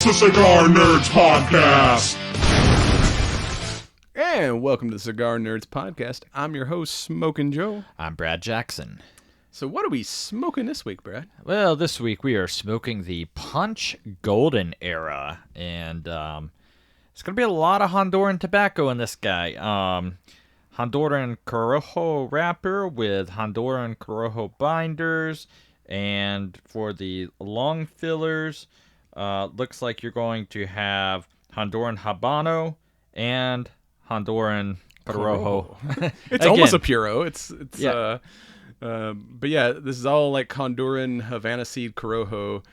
The Cigar Nerds Podcast. And welcome to the Cigar Nerds Podcast. I'm your host, Smokin' Joe. I'm Brad Jackson. So what are we smoking this week, Brad? Well, this week we are smoking the Punch Golden Era, and it's going to be a lot of Honduran tobacco in this guy. Honduran Corojo wrapper with Honduran Corojo binders, and for the long fillers, looks like you're going to have Honduran Habano and Honduran Corojo. It's almost a Puro. But yeah, this is all like Honduran Havana seed Corojo,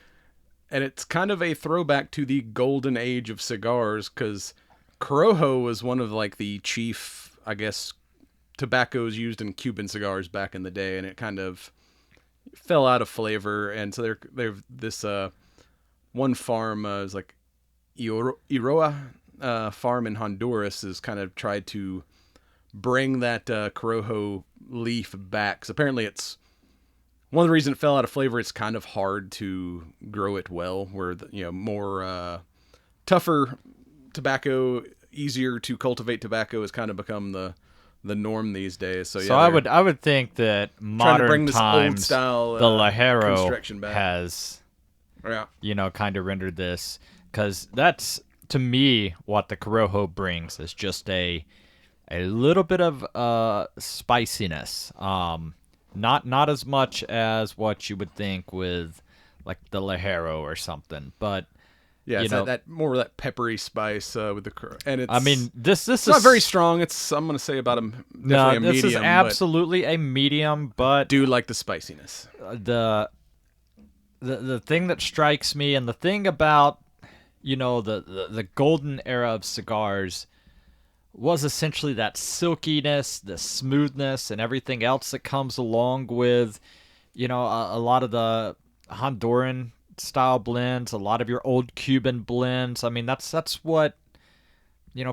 and it's kind of a throwback to the golden age of cigars because Corojo was one of like the chief, I guess, tobaccos used in Cuban cigars back in the day, and it kind of fell out of flavor, and so they're this one farm is like Iroa farm in Honduras has kind of tried to bring that Corojo leaf back. So apparently it's one of the reasons it fell out of flavor. It's kind of hard to grow it well, where more tougher tobacco, easier to cultivate tobacco has kind of become the norm these days. So I would think that modern bring this times old style the Lajero construction back. has Yeah. kind of rendered this, because that's, to me, what the Corojo brings is just a little bit of spiciness. Not as much as what you would think with like the Lajero or something, but yeah, it's that more of that peppery spice with the and it's. I mean, this is not very strong. I'm gonna say about definitely a medium. This is absolutely a medium, but do like the spiciness. The thing that strikes me, and the thing about the golden era of cigars was essentially that silkiness, the smoothness, and everything else that comes along with a lot of the Honduran style blends, a lot of your old Cuban blends. I mean, that's what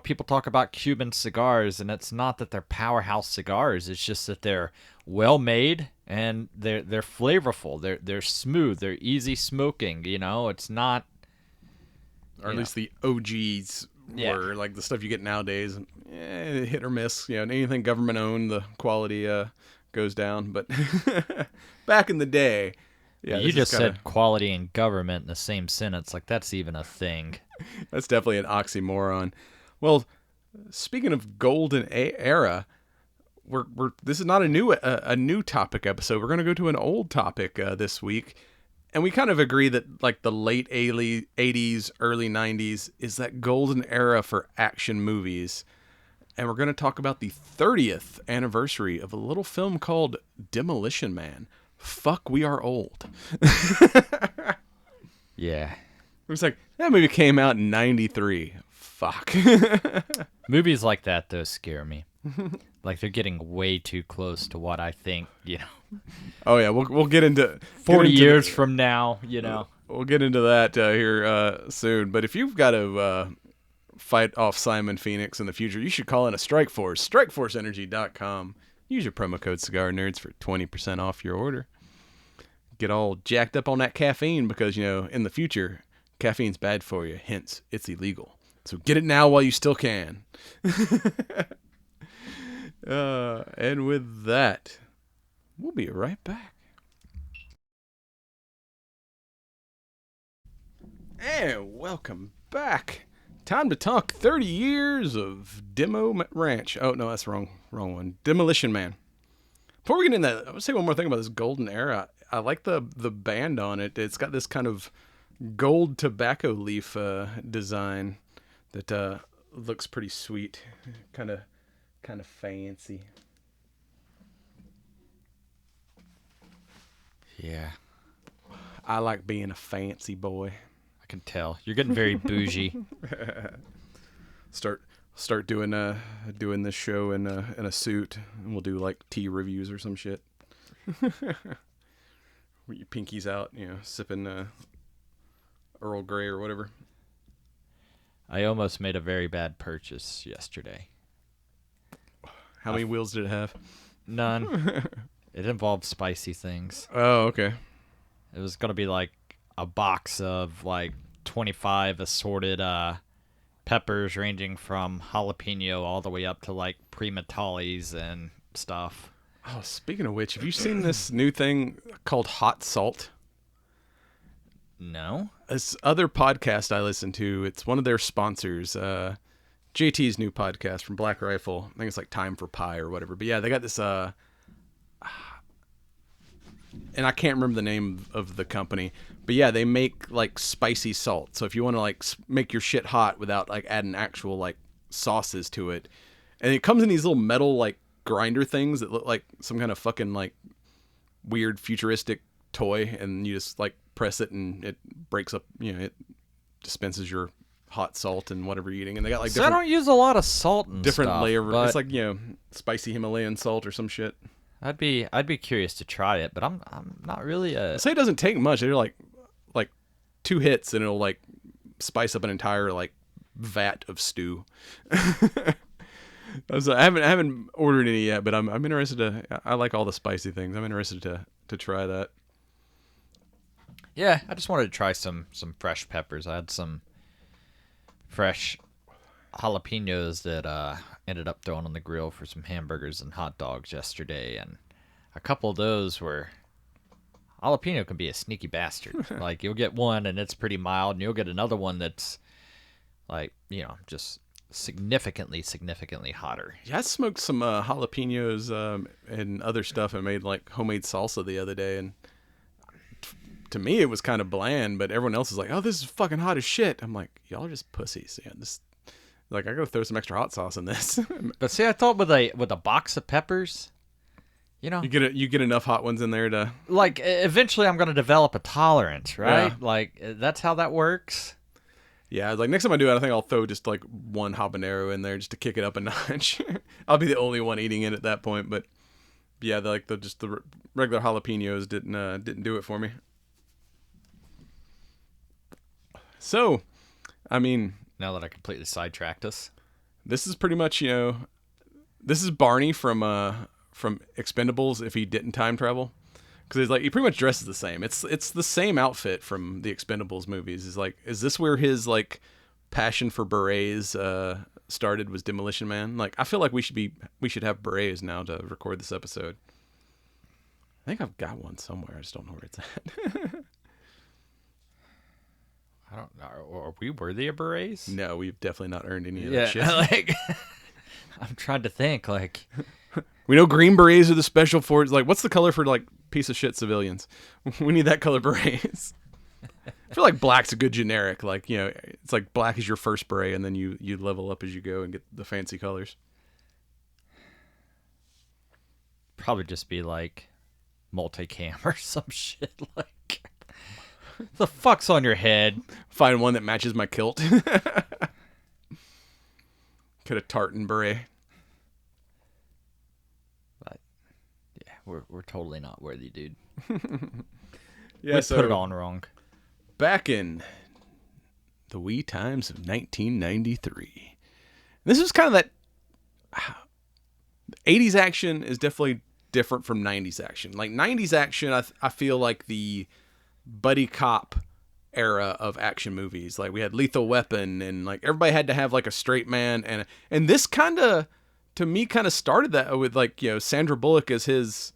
people talk about Cuban cigars, and it's not that they're powerhouse cigars. It's just that they're well made and they're flavorful. They're smooth. They're easy smoking. It's not. Or at least the OGs were like the stuff you get nowadays, hit or miss. Anything government owned, the quality goes down. But back in the day, you just said quality and government in the same sentence. Like, that's even a thing. That's definitely an oxymoron. Well, speaking of golden era, this is not a new topic episode. We're going to go to an old topic this week. And we kind of agree that like the late 80s, early 90s is that golden era for action movies. And we're going to talk about the 30th anniversary of a little film called Demolition Man. Fuck, we are old. Yeah. It was like, that movie came out in 93. Fuck. Movies like that, though, scare me. Like, they're getting way too close to what I think, Oh, yeah, we'll get into 40 years from now, We'll get into that here soon. But if you've got to fight off Simon Phoenix in the future, you should call in a Strike Force. StrikeForceEnergy.com. Use your promo code Cigar Nerds for 20% off your order. Get all jacked up on that caffeine because, in the future, caffeine's bad for you. Hence, it's illegal. So get it now while you still can. And with that, we'll be right back. And welcome back. Time to talk 30 years of Demo Ranch. Oh, no, that's wrong one. Demolition Man. Before we get into that, I want to say one more thing about this golden era. I like the band on it. It's got this kind of gold tobacco leaf design that looks pretty sweet. Kind of fancy. Yeah. I like being a fancy boy. I can tell. You're getting very bougie. Start doing this show in a suit, and we'll do like tea reviews or some shit. With your pinkies out, sipping Earl Grey or whatever. I almost made a very bad purchase yesterday. How many wheels did it have? None. It involved spicy things. Oh, okay. It was going to be like a box of like 25 assorted peppers ranging from jalapeno all the way up to like primatalis and stuff. Oh, speaking of which, have you seen this new thing called hot salt? No. This other podcast I listen to, it's one of their sponsors, JT's new podcast from Black Rifle. I think it's like Time for Pie or whatever. But yeah, they got this, and I can't remember the name of the company. But yeah, they make like spicy salt. So if you want to like make your shit hot without like adding actual like sauces to it, and it comes in these little metal like grinder things that look like some kind of fucking like weird futuristic toy, and you just like press it and it breaks up, it dispenses your hot salt and whatever you're eating. And they got like I don't use a lot of salt and different stuff, layer. but It's like, spicy Himalayan salt or some shit. I'd be curious to try it, but I'm not really a. I say it doesn't take much. They're like 2 hits and it'll like spice up an entire like vat of stew. I haven't ordered any yet, but I'm interested to. I like all the spicy things. I'm interested to try that. Yeah, I just wanted to try some fresh peppers. I had some fresh jalapenos that ended up throwing on the grill for some hamburgers and hot dogs yesterday, and a couple of those were. Jalapeno can be a sneaky bastard. Like, you'll get one and it's pretty mild, and you'll get another one that's like, just significantly hotter. Yeah, I smoked some jalapenos and other stuff and made like homemade salsa the other day, and to me it was kind of bland, but everyone else is like, oh, this is fucking hot as shit. I'm like, y'all are just pussies. Yeah, this, like, I gotta throw some extra hot sauce in this. But see, I thought with a box of peppers, you get enough hot ones in there to like eventually I'm gonna develop a tolerance, right? Yeah. Like that's how that works. Yeah, like next time I do it, I think I'll throw just like one habanero in there just to kick it up a notch. I'll be the only one eating it at that point, but yeah, the regular jalapenos didn't do it for me. So, I mean, Now that I completely sidetracked us. this is pretty much, this is Barney from Expendables if he didn't time travel, because he's like, he pretty much dresses the same. It's the same outfit from the Expendables movies. Is like, is this where his like passion for berets started? Was Demolition Man? Like, I feel like we should have berets now to record this episode. I think I've got one somewhere. I just don't know where it's at. I don't know. Are we worthy of berets? No, we've definitely not earned any of that shit. Like I'm trying to think. Like, we know green berets are the special forces. Like, what's the color for like piece of shit civilians? We need that color berets. I feel like black's a good generic. Like, it's like black is your first beret, and then you level up as you go and get the fancy colors. probably just be like multicam or some shit. Like, the fuck's on your head? Find one that matches my kilt. Could a tartan beret. But yeah, we're totally not worthy, dude. Yeah, we so put it on wrong. Back in the wee times of 1993, this was kind of that 80s action is definitely different from 90s action. Like 90s action, I feel like the buddy cop era of action movies. Like we had Lethal Weapon, and like everybody had to have like a straight man, and this kind of, to me, kind of started that with like, you know, Sandra Bullock as his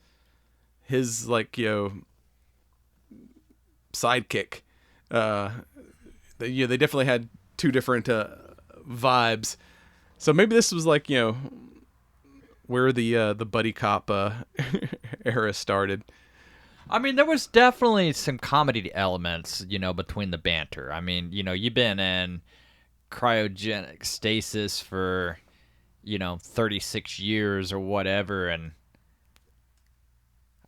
like, you know, sidekick. They definitely had two different vibes. So maybe this was like, you know, where the buddy cop era started. I mean, there was definitely some comedy elements, you know, between the banter. I mean, you know, you've been in cryogenic stasis for, you know, 36 years or whatever, and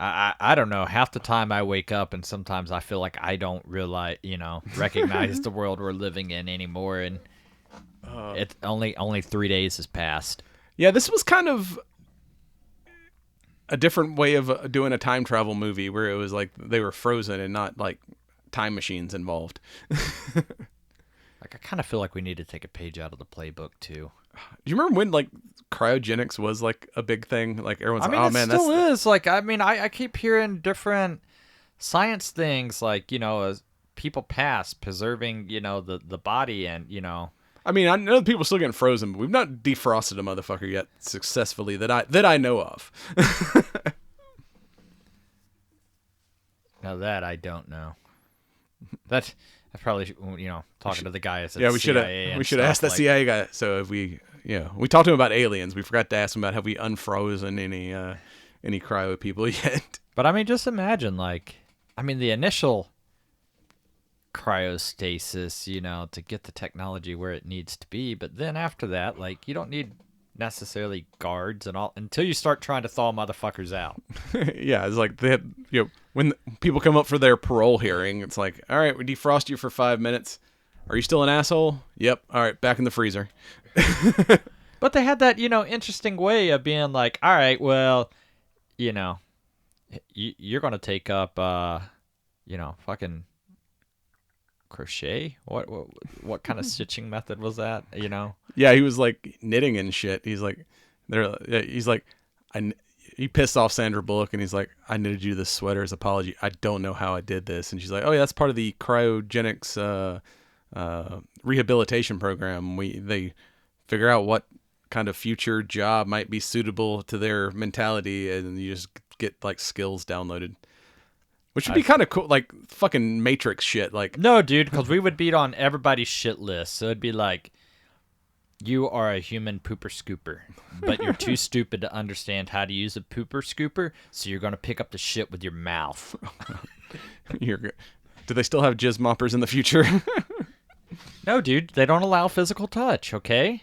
I don't know. Half the time I wake up and sometimes I feel like I don't realize, you know, recognize the world we're living in anymore, and it's only 3 days has passed. Yeah, this was kind of a different way of doing a time travel movie where it was like they were frozen and not like time machines involved. Like, I kind of feel like we need to take a page out of the playbook too. Do you remember when like cryogenics was like a big thing? Like everyone's like, I mean, oh man, it still is. Like, I mean, I keep hearing different science things, like, you know, people past, preserving, the body and, I mean, I know people are still getting frozen, but we've not defrosted a motherfucker yet successfully that I know of. Now that I don't know. That I probably talking to the guy at the Yeah, we should CIA have asked that CIA guy. So if we talked to him about aliens, we forgot to ask him about have we unfrozen any cryo people yet. But I mean, just imagine the initial cryostasis, to get the technology where it needs to be. But then after that, you don't need necessarily guards and all until you start trying to thaw motherfuckers out. Yeah, it's like they had, when people come up for their parole hearing, it's like, all right, we defrost you for 5 minutes. Are you still an asshole? Yep. All right, back in the freezer. But they had that, interesting way of being like, all right, well, you're going to take up, fucking crochet. What kind of stitching method was that? Yeah, he was like knitting and shit. He's like, he pissed off Sandra Bullock, and he's like, I knitted you this sweater as apology. I don't know how I did this, and she's like, oh yeah, that's part of the cryogenics rehabilitation program. They figure out what kind of future job might be suitable to their mentality, and you just get skills downloaded. Which would be kind of cool, like fucking Matrix shit. No, dude, because we would beat on everybody's shit list. So it'd be like, you are a human pooper scooper, but you're too stupid to understand how to use a pooper scooper, so you're going to pick up the shit with your mouth. Do they still have jizz moppers in the future? No, dude, they don't allow physical touch, okay?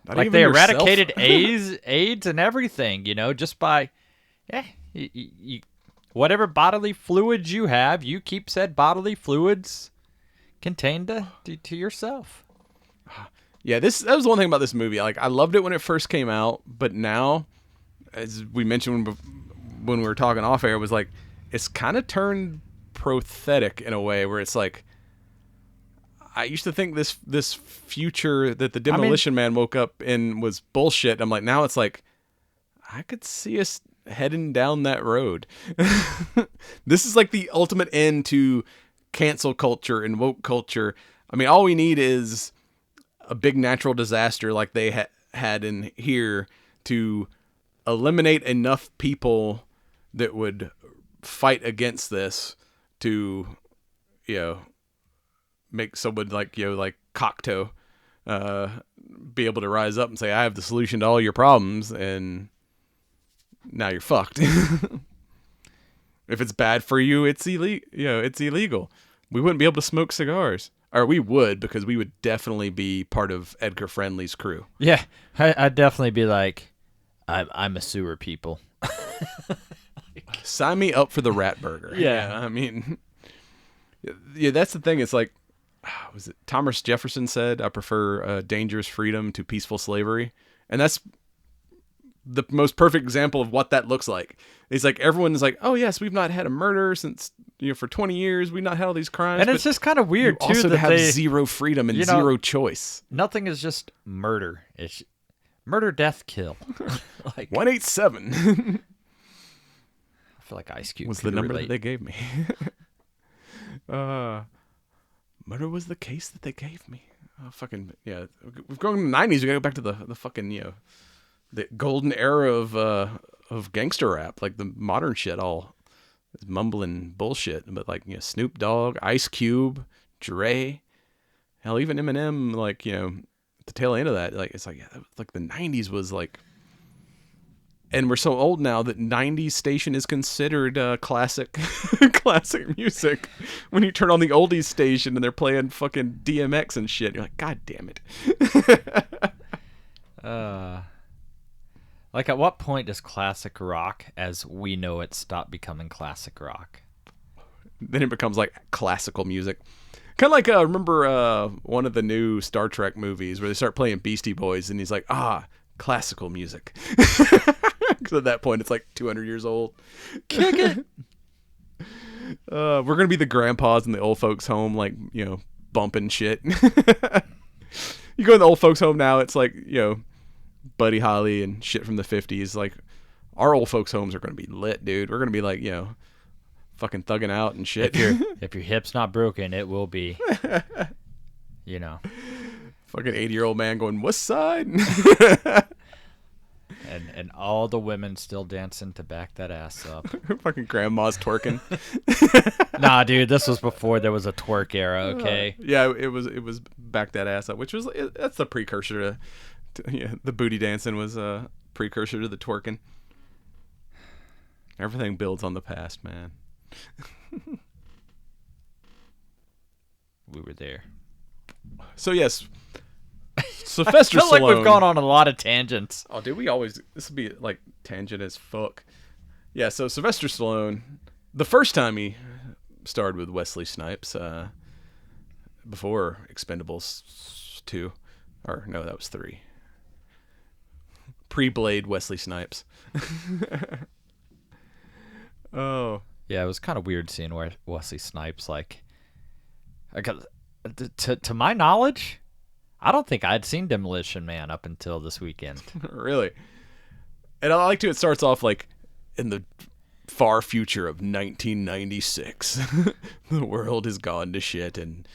Not like even they yourself? eradicated AIDS and everything, just by, whatever bodily fluids you have, you keep said bodily fluids contained to yourself. Yeah, that was the one thing about this movie. I loved it when it first came out, but now, as we mentioned when we were talking off air, it was it's kind of turned prothetic in a way where it's like, I used to think this future that the Demolition Man woke up in was bullshit. I'm like, now it's like, I could see us heading down that road. This is like the ultimate end to cancel culture and woke culture. I mean, all we need is a big natural disaster like they had in here to eliminate enough people that would fight against this to, make someone like Cocteau be able to rise up and say, I have the solution to all your problems, and now you're fucked. If it's bad for you, it's illegal. We wouldn't be able to smoke cigars. Or we would, because we would definitely be part of Edgar Friendly's crew. Yeah, I'd definitely be like, I'm a sewer people. Sign me up for the rat burger. Yeah. I mean, yeah, that's the thing. It's like, was it Thomas Jefferson said, I prefer dangerous freedom to peaceful slavery. And that's the most perfect example of what that looks like. It's like everyone's like, oh yes, we've not had a murder since for 20 years. We've not had all these crimes. And it's just kind of weird too also that have they zero freedom and zero choice. Nothing is just murder. It's murder, death, kill. 187 I feel like Ice Cube was the number that they gave me. Murder was the case that they gave me. Oh, fucking yeah. We've gone to the 90s. We gotta go back to the fucking the golden era of gangster rap, like the modern shit, all is mumbling bullshit. But Snoop Dogg, Ice Cube, Dre, hell, even Eminem, at the tail end of that, it's the 90s was and we're so old now that 90s station is considered classic classic music. When you turn on the oldies station and they're playing fucking DMX and shit, you're like, God damn it. At what point does classic rock, as we know it, stop becoming classic rock? Then it becomes classical music. Kind of remember one of the new Star Trek movies where they start playing Beastie Boys and he's like, classical music. Because at that point it's 200 years old. Kick it! We're going to be the grandpas in the old folks home, bumping shit. You go in the old folks home now, it's Buddy Holly and shit from the 50s. Our old folks homes are going to be lit, dude. We're going to be fucking thugging out and shit. If your hip's not broken, it will be. You know. Fucking 80-year-old man going, West Side. And all the women still dancing to back that ass up. Fucking grandma's twerking. Nah, dude, this was before there was a twerk era, okay? Yeah, it was back that ass up, which was that's the precursor to yeah, the booty dancing was a precursor to the twerking. Everything builds on the past, man. We were there. So yes, Sylvester I feel like Stallone. we've gone on a lot of tangents. Oh, dude, this would be like tangent as fuck. Yeah, so Sylvester Stallone, the first time he starred with Wesley Snipes, before Expendables 2, or no, that was 3. Pre-Blade Wesley Snipes. Oh. Yeah, it was kind of weird seeing Wesley Snipes, like, to my knowledge, I don't think I'd seen Demolition Man up until this weekend. Really? And I like to, it starts off like in the far future of 1996. The world has gone to shit and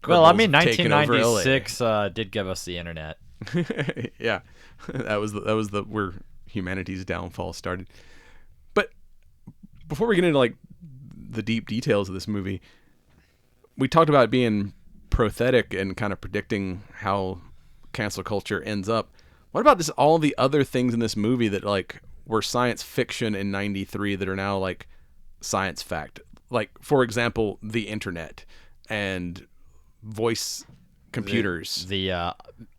well, I mean, criminals have taken over LA. 1996 did give us the internet. Yeah. That was the where humanity's downfall started. But before we get into like the deep details of this movie, we talked about being prothetic and kind of predicting how cancel culture ends up. What about this? All the other things in this movie that like were science fiction in '93 that are now like science fact. Like, for example, the internet and voice computers. The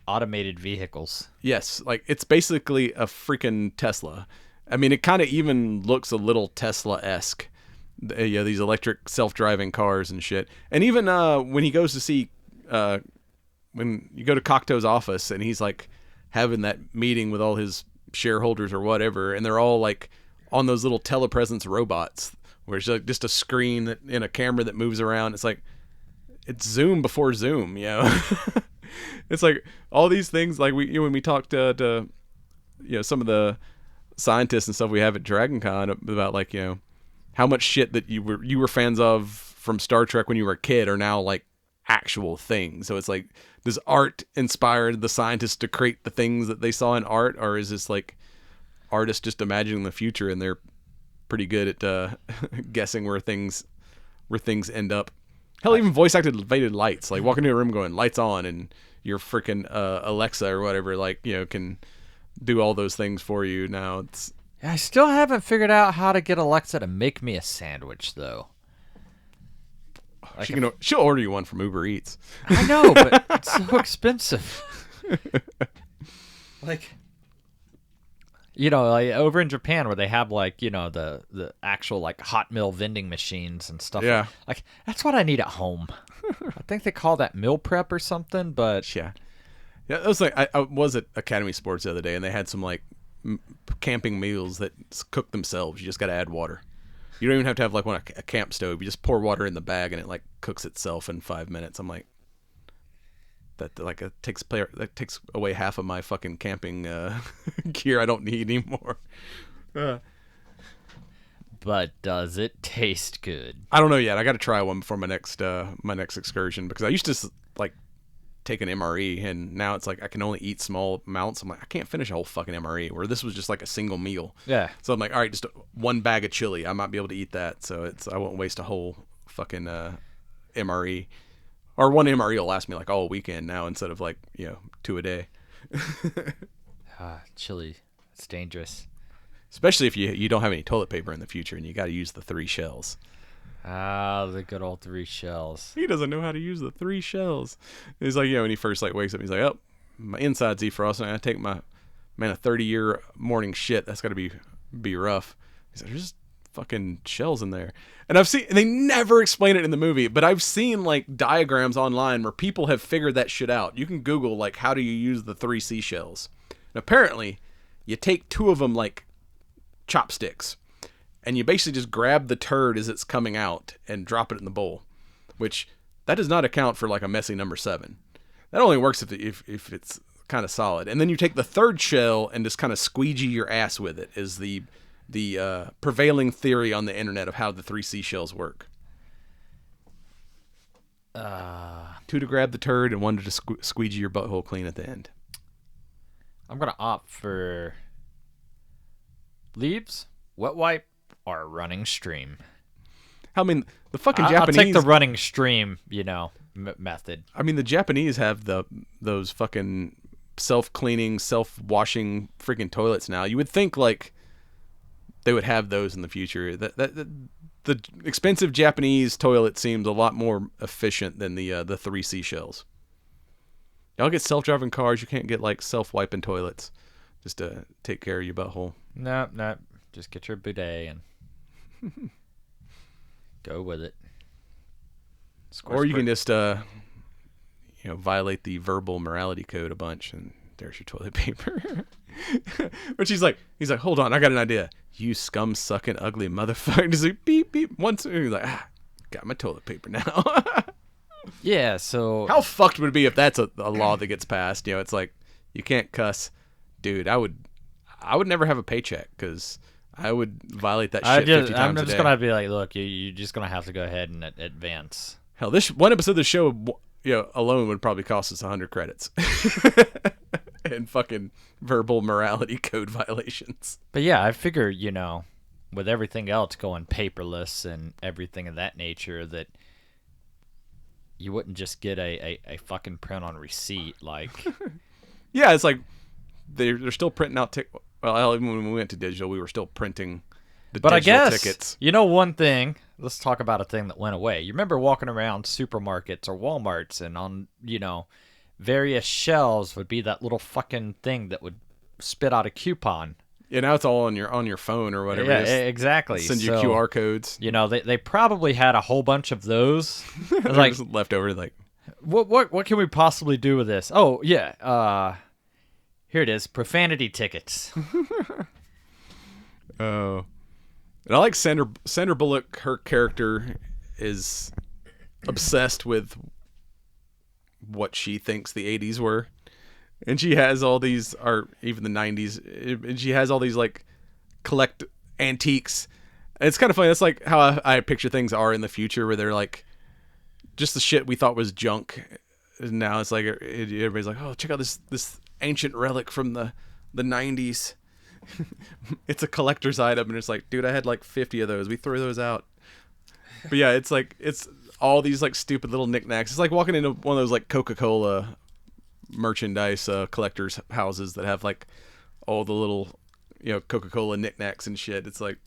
automated vehicles. Yes, like it's basically a freaking Tesla. I mean, it kind of even looks a little Tesla-esque. Yeah, these electric self-driving cars and shit. And even when he goes to see, when you go to Cocteau's office and he's like having that meeting with all his shareholders or whatever, and they're all like on those little telepresence robots where it's like just a screen that, and a camera that moves around. It's like, it's Zoom before Zoom, you know? It's like all these things, like when we talked to some of the scientists and stuff we have at Dragon Con about like, how much shit that you were fans of from Star Trek when you were a kid are now like actual things. So it's like, does art inspire the scientists to create the things that they saw in art, or is this like artists just imagining the future and they're pretty good at guessing where things end up? Hell, even voice activated lights, like walking into a room going lights on, and your freaking Alexa or whatever, like, can do all those things for you now. It's I still haven't figured out how to get Alexa to make me a sandwich, though. Like she'll order you one from Uber Eats. I know, but it's so expensive. Like over in Japan where they have like, the actual like hot meal vending machines and stuff. Yeah. Like that's what I need at home. I think they call that meal prep or something, but yeah. Yeah, it was like I was at Academy Sports the other day and they had some like camping meals that cook themselves. You just got to add water. You don't even have to have like a camp stove. You just pour water in the bag and it like cooks itself in 5 minutes. I'm like, that takes away half of my fucking camping gear I don't need anymore. But does it taste good? I don't know yet. I got to try one before my next excursion, because I used to like take an MRE and now it's like I can only eat small amounts. I'm like, I can't finish a whole fucking MRE, where this was just like a single meal. Yeah. So I'm like, all right, just one bag of chili. I might be able to eat that. So I won't waste a whole fucking MRE. Or one MRE will last me like all weekend now instead of like, 2 a day. Chili. It's dangerous. Especially if you don't have any toilet paper in the future and you got to use the 3 shells. Ah, the good old 3 shells. He doesn't know how to use the 3 shells. He's like, when he first like wakes up, he's like, oh, my inside's defrosting. I take a 30-year morning shit. That's got to be rough. He's like, there's just fucking shells in there. And they never explain it in the movie, but I've seen like diagrams online where people have figured that shit out. You can Google like, how do you use the 3 seashells? And apparently you take 2 of them like chopsticks, and you basically just grab the turd as it's coming out and drop it in the bowl, which that does not account for like a messy number 7. That only works if it's kind of solid. And then you take the 3rd shell and just kind of squeegee your ass with it as the the prevailing theory on the internet of how the 3 seashells work? 2 to grab the turd and 1 to squeegee your butthole clean at the end. I'm gonna opt for leaves, wet wipe, or running stream. I mean, the fucking I'll Japanese. take the running stream, method. I mean, the Japanese have those fucking self-cleaning, self-washing freaking toilets now. You would think like they would have those in the future. The expensive Japanese toilet seems a lot more efficient than the 3 seashells. Y'all get self-driving cars. You can't get like self-wiping toilets just to take care of your butthole. No. Just get your bidet and go with it. Or you can just violate the verbal morality code a bunch, and there's your toilet paper. But he's like, hold on, I got an idea. You scum sucking ugly motherfucker. Just like beep beep. Once he's like, got my toilet paper now. Yeah. So how fucked would it be if that's a law that gets passed? It's like you can't cuss, dude. I would never have a paycheck because I would violate that shit 50 times a day. I'm just gonna be like, look, you're just gonna have to go ahead and advance. Hell, this one episode of the show, alone would probably cost us 100 credits. And fucking verbal morality code violations. But yeah, I figure, with everything else going paperless and everything of that nature, that you wouldn't just get a fucking print on receipt, like. Yeah, it's like they're still printing out well, even when we went to digital, we were still printing the but digital I guess, tickets. One thing, let's talk about a thing that went away. You remember walking around supermarkets or Walmarts and on, various shelves would be that little fucking thing that would spit out a coupon. Yeah, now it's all on your phone or whatever. Yeah, exactly. Send you QR codes. They probably had a whole bunch of those. Like just left over. Like, what can we possibly do with this? Oh yeah, here it is. Profanity tickets. Oh, and I like Sandra Bullock. Her character is obsessed with what she thinks the 80s were, and she has all these, or even the 90s, and she has all these like collect antiques. And it's kind of funny. That's like how I picture things are in the future, where they're like just the shit we thought was junk. And now it's like everybody's like, oh, check out this ancient relic from the 90s. It's a collector's item, and it's like, dude, I had like 50 of those. We threw those out. But yeah, it's like it's all these like stupid little knickknacks. It's like walking into one of those like Coca-Cola merchandise collectors houses that have like all the little Coca-Cola knickknacks and shit. It's like,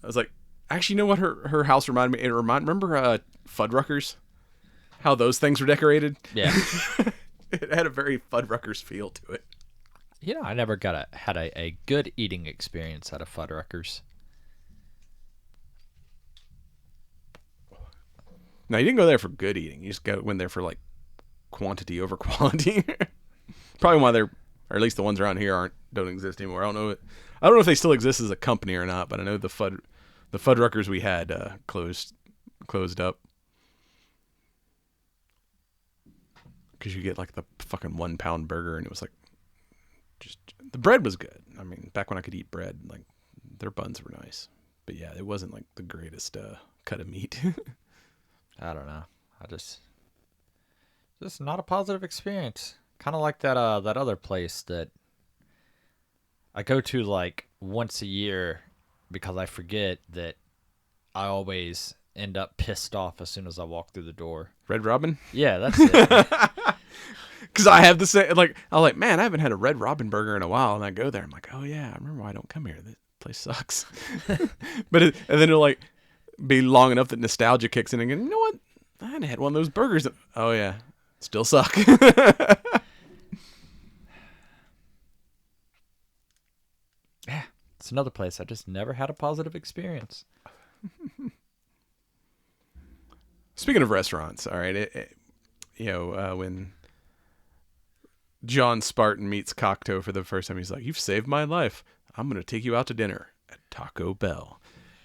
I was like, actually, you know what her house reminded me? Remember Fuddruckers? How those things were decorated? Yeah. It had a very Fuddruckers feel to it. I never had a good eating experience at a Fuddruckers. No, you didn't go there for good eating. You just went there for like quantity over quality. Probably why they're, or at least the ones around here don't exist anymore. I don't know if they still exist as a company or not, but I know the Fuddruckers we had closed up. Because you get like the fucking 1 pound burger, and it was like, just the bread was good. I mean, back when I could eat bread, like their buns were nice, but yeah, it wasn't like the greatest cut of meat. I don't know. Just not a positive experience. Kind of like that other place that I go to like once a year because I forget that I always end up pissed off as soon as I walk through the door. Red Robin? Yeah, that's it. Because I have the same, like, I'm like, man, I haven't had a Red Robin burger in a while, and I go there, I'm like, oh yeah, I remember why I don't come here. This place sucks. And then it'll like be long enough that nostalgia kicks in and you know what? I hadn't had one of those burgers. Oh yeah, still suck. Yeah, it's another place I just never had a positive experience. Speaking of restaurants, all right, when John Spartan meets Cocteau for the first time, he's like, "You've saved my life. I'm gonna take you out to dinner at Taco Bell."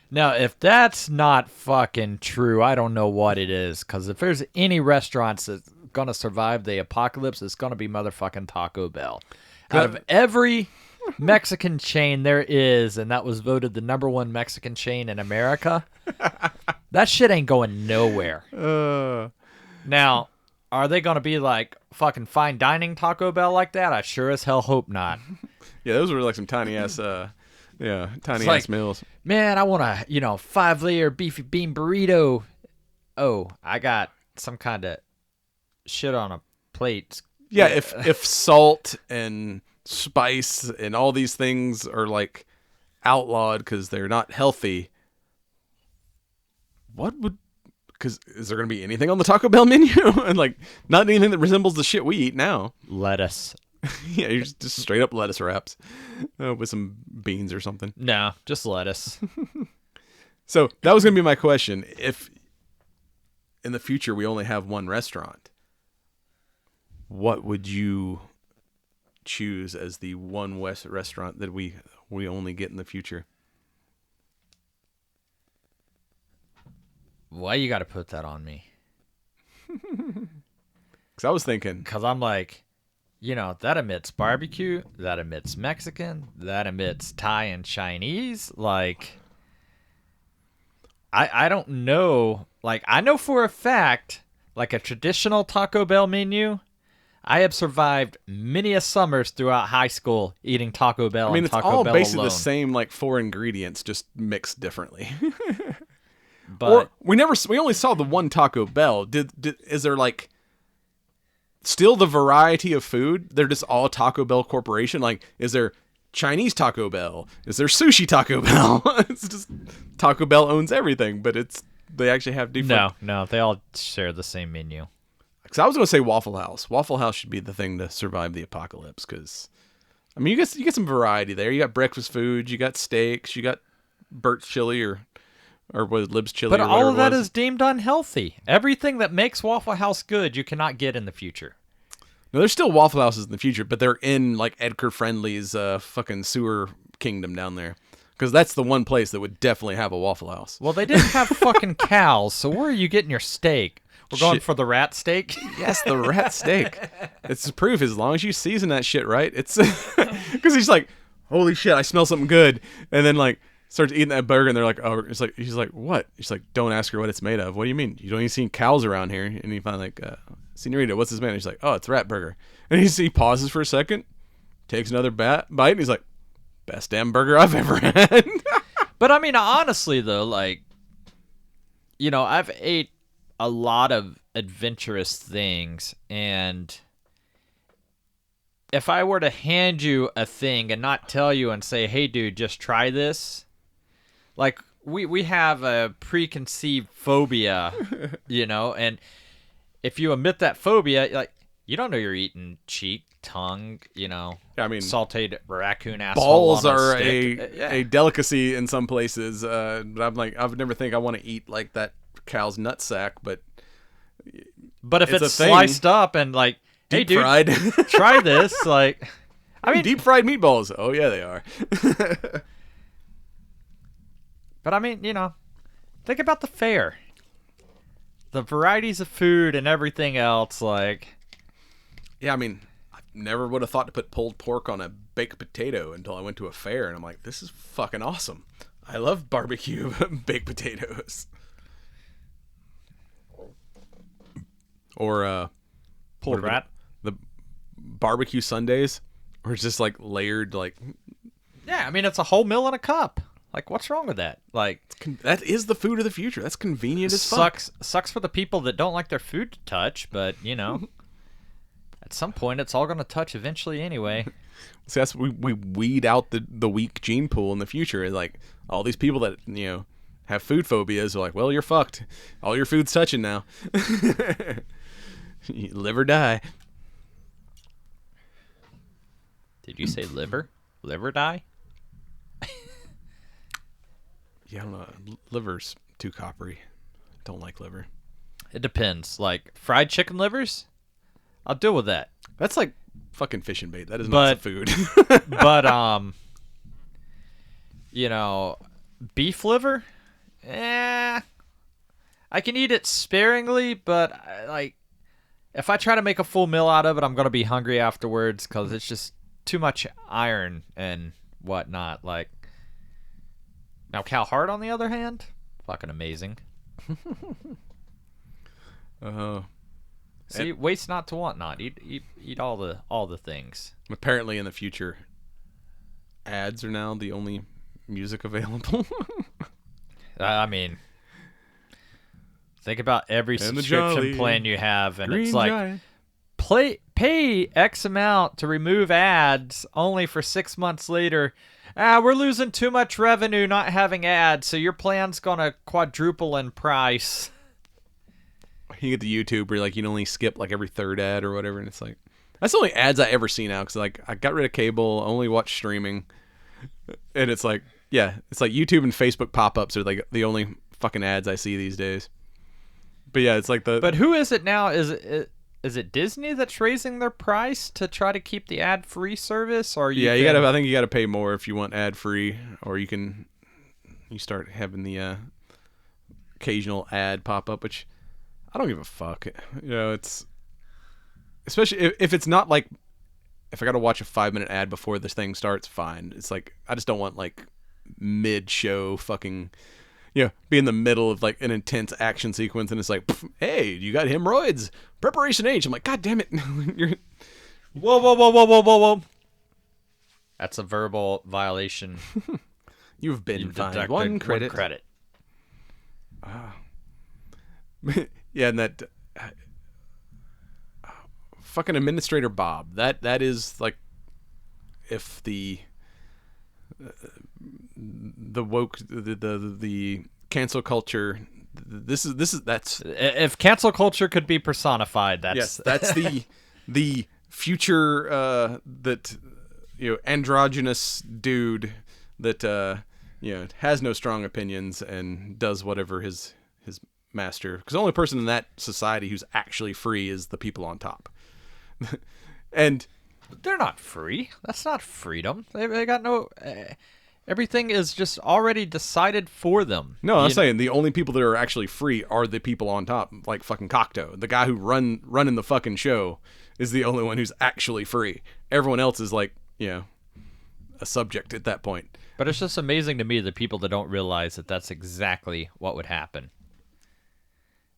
Now, if that's not fucking true, I don't know what it is. Because if there's any restaurants that's gonna survive the apocalypse, it's gonna be motherfucking Taco Bell. Out of every Mexican chain there is, and that was voted the #1 Mexican chain in America. That shit ain't going nowhere. Now, are they going to be like fucking fine dining Taco Bell like that? I sure as hell hope not. Yeah, those were like some tiny ass meals. Man, I want a 5-layer beefy bean burrito. Oh, I got some kind of shit on a plate. Yeah, if salt and spice and all these things are like outlawed because they're not healthy, because is there going to be anything on the Taco Bell menu? And like not anything that resembles the shit we eat now. Lettuce. Yeah, you're just straight up lettuce wraps with some beans or something. No, just lettuce. So that was going to be my question. If in the future we only have one restaurant, what would you choose as the one restaurant that we only get in the future? Why you got to put that on me? Because I was thinking... Because I'm like, that emits barbecue, that emits Mexican, that emits Thai and Chinese. Like, I don't know. Like, I know for a fact, like a traditional Taco Bell menu, I have survived many a summers throughout high school eating Taco Bell. I mean, and it's Taco all Bell basically alone. the same, like 4 ingredients, just mixed differently. But or we only saw the one Taco Bell. Is there like still the variety of food? They're just all Taco Bell Corporation. Like, is there Chinese Taco Bell? Is there sushi Taco Bell? It's just Taco Bell owns everything, but they actually have different. No, they all share the same menu. Because I was going to say Waffle House. Waffle House should be the thing to survive the apocalypse. Because I mean, you get some variety there. You got breakfast foods. You got steaks. You got Burt's Chili or was Lib's Chili. But or all of that was. is deemed unhealthy. Everything that makes Waffle House good, you cannot get in the future. No, there's still Waffle Houses in the future, but they're in like Edgar Friendly's fucking sewer kingdom down there. Because that's the one place that would definitely have a Waffle House. Well, they didn't have fucking cows, so where are you getting your steak? We're going for the rat steak? Yes, the rat steak. It's proof as long as you season that shit right. It's because he's like, holy shit, I smell something good, and then like starts eating that burger, and they're like, oh, it's like he's like, what? He's like, don't ask her what it's made of. What do you mean? You don't even see cows around here? And he finally like, Senorita, what's this made of? He's like, oh, it's rat burger. And he pauses for a second, takes another bite, and he's like, best damn burger I've ever had. But I mean, honestly though, like, I've ate a lot of adventurous things, and if I were to hand you a thing and not tell you and say, hey dude, just try this, like we have a preconceived phobia, and if you admit that phobia, like, you don't know you're eating cheek, tongue, I mean, sauteed raccoon asshole. Balls on are stick. a delicacy in some places, but I'm like, I would never think I want to eat like that cow's nutsack, but if it's it's sliced up and like, hey deep dude, fried. try this, like, I mean, deep fried meatballs. Oh yeah, they are. but I mean, think about the fare, the varieties of food and everything else, like. Yeah, I mean, I never would have thought to put pulled pork on a baked potato until I went to a fair, and I'm like, this is fucking awesome. I love barbecue baked potatoes. Or Pulled rat? The barbecue sundaes, or it's just like layered, like. Yeah, I mean, it's a whole meal in a cup. Like, what's wrong with that? Like, that is the food of the future. That's convenient as fuck. Sucks for the people that don't like their food to touch, but at some point it's all going to touch eventually anyway. So that's we weed out the weak gene pool in the future. Like, all these people that have food phobias are like, well, you're fucked. All your food's touching now. You live or die. Did you say liver? Liver die? Yeah, I don't know. Liver's too coppery. Don't like liver. It depends. Like, fried chicken livers, I'll deal with that. That's like fucking fishing bait. That is not food. But beef liver, I can eat it sparingly, but if I try to make a full meal out of it, I'm gonna be hungry afterwards because it's just too much iron and whatnot. Like, now Cal Hart, on the other hand, fucking amazing. See, waste not to want not. Eat all the things. Apparently, in the future, ads are now the only music available. I mean, think about every And the subscription Jolly plan you have, and Green it's like, Giant. pay X amount to remove ads, only for 6 months later. We're losing too much revenue not having ads, so your plan's gonna quadruple in price. You get the YouTube where like you can only skip like every third ad or whatever, and it's like that's the only ads I ever see now because like I got rid of cable, only watch streaming, and it's like it's like YouTube and Facebook pop-ups are like the only fucking ads I see these days. But yeah, it's like But who is it now? Is it Disney that's raising their price to try to keep the ad-free service, or I think you gotta pay more if you want ad-free, or you start having the occasional ad pop up, which I don't give a fuck. You know, it's especially if it's not like if I gotta watch a 5-minute ad before this thing starts, fine. It's like I just don't want like mid-show fucking be in the middle of like an intense action sequence and it's like, hey, you got hemorrhoids, preparation H. I'm like, god damn it. You're Whoa. That's a verbal violation. You've been fined deducted one credit. Yeah, and that fucking Administrator Bob. That is like if the woke the cancel culture. This is that's if cancel culture could be personified. That's the future that androgynous dude that has no strong opinions and does whatever his master, because the only person in that society who's actually free is the people on top. And they're not free. That's not freedom. They got no everything is just already decided for them. No, I'm saying the only people that are actually free are the people on top, like fucking Cocteau. The guy who running the fucking show is the only one who's actually free. Everyone else is like, a subject at that point. But it's just amazing to me the people that don't realize that that's exactly what would happen.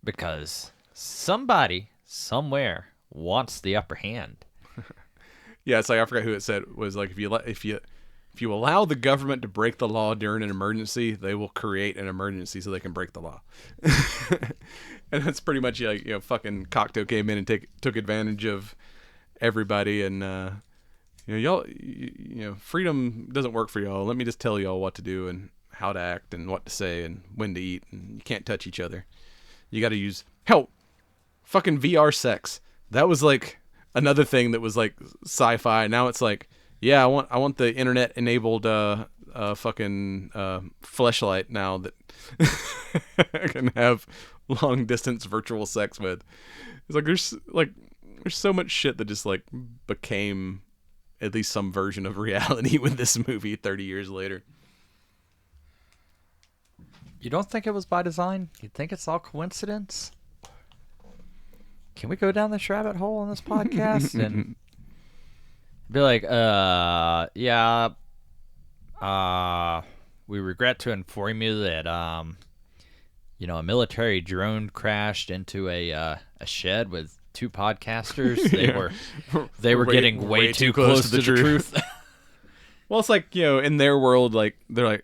Because somebody somewhere wants the upper hand. Yeah, it's like I forgot who it said was like if you allow the government to break the law during an emergency, they will create an emergency so they can break the law. And that's pretty much like fucking Cocteau came in and took advantage of everybody, and y'all freedom doesn't work for y'all. Let me just tell y'all what to do and how to act and what to say and when to eat, and you can't touch each other. You got to use fucking VR sex. That was like another thing that was like sci-fi. Now it's like, yeah, I want the internet enabled fucking fleshlight now that I can have long distance virtual sex with. It's like there's so much shit that just like became at least some version of reality with this movie 30 years later. You don't think it was by design? You think it's all coincidence? Can we go down this rabbit hole on this podcast and be like, we regret to inform you that, a military drone crashed into a shed with 2 podcasters. They were getting way too close to the truth. Well, it's like, in their world, like they're like,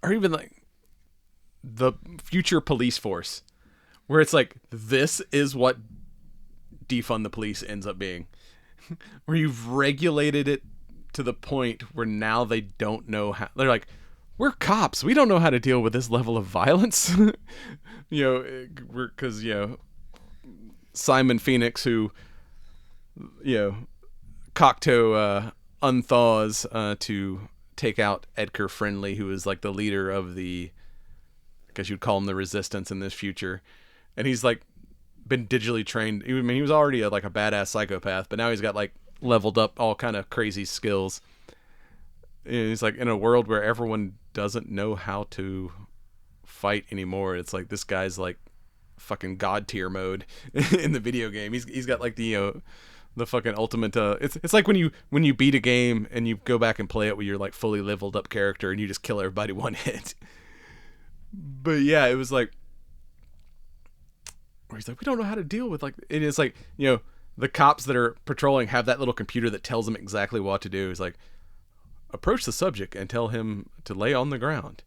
or even like the future police force, where it's like, this is what defund the police ends up being, where you've regulated it to the point where now they don't know how. They're like, we're cops, we don't know how to deal with this level of violence. Because Simon Phoenix, who Cocteau unthaws to take out Edgar Friendly, who is like the leader of the, I guess you'd call him the resistance in this future, and he's like been digitally trained. I mean, he was already like a badass psychopath, but now he's got like leveled up all kind of crazy skills. And he's like in a world where everyone doesn't know how to fight anymore. It's like this guy's like fucking god tier mode in the video game. He's got like the the fucking ultimate. It's like when you beat a game and you go back and play it with your like fully leveled up character and you just kill everybody one hit. But yeah, it was like where he's like, we don't know how to deal with like. And it's like, you know, the cops that are patrolling have that little computer that tells them exactly what to do. He's like, approach the subject and tell him to lay on the ground.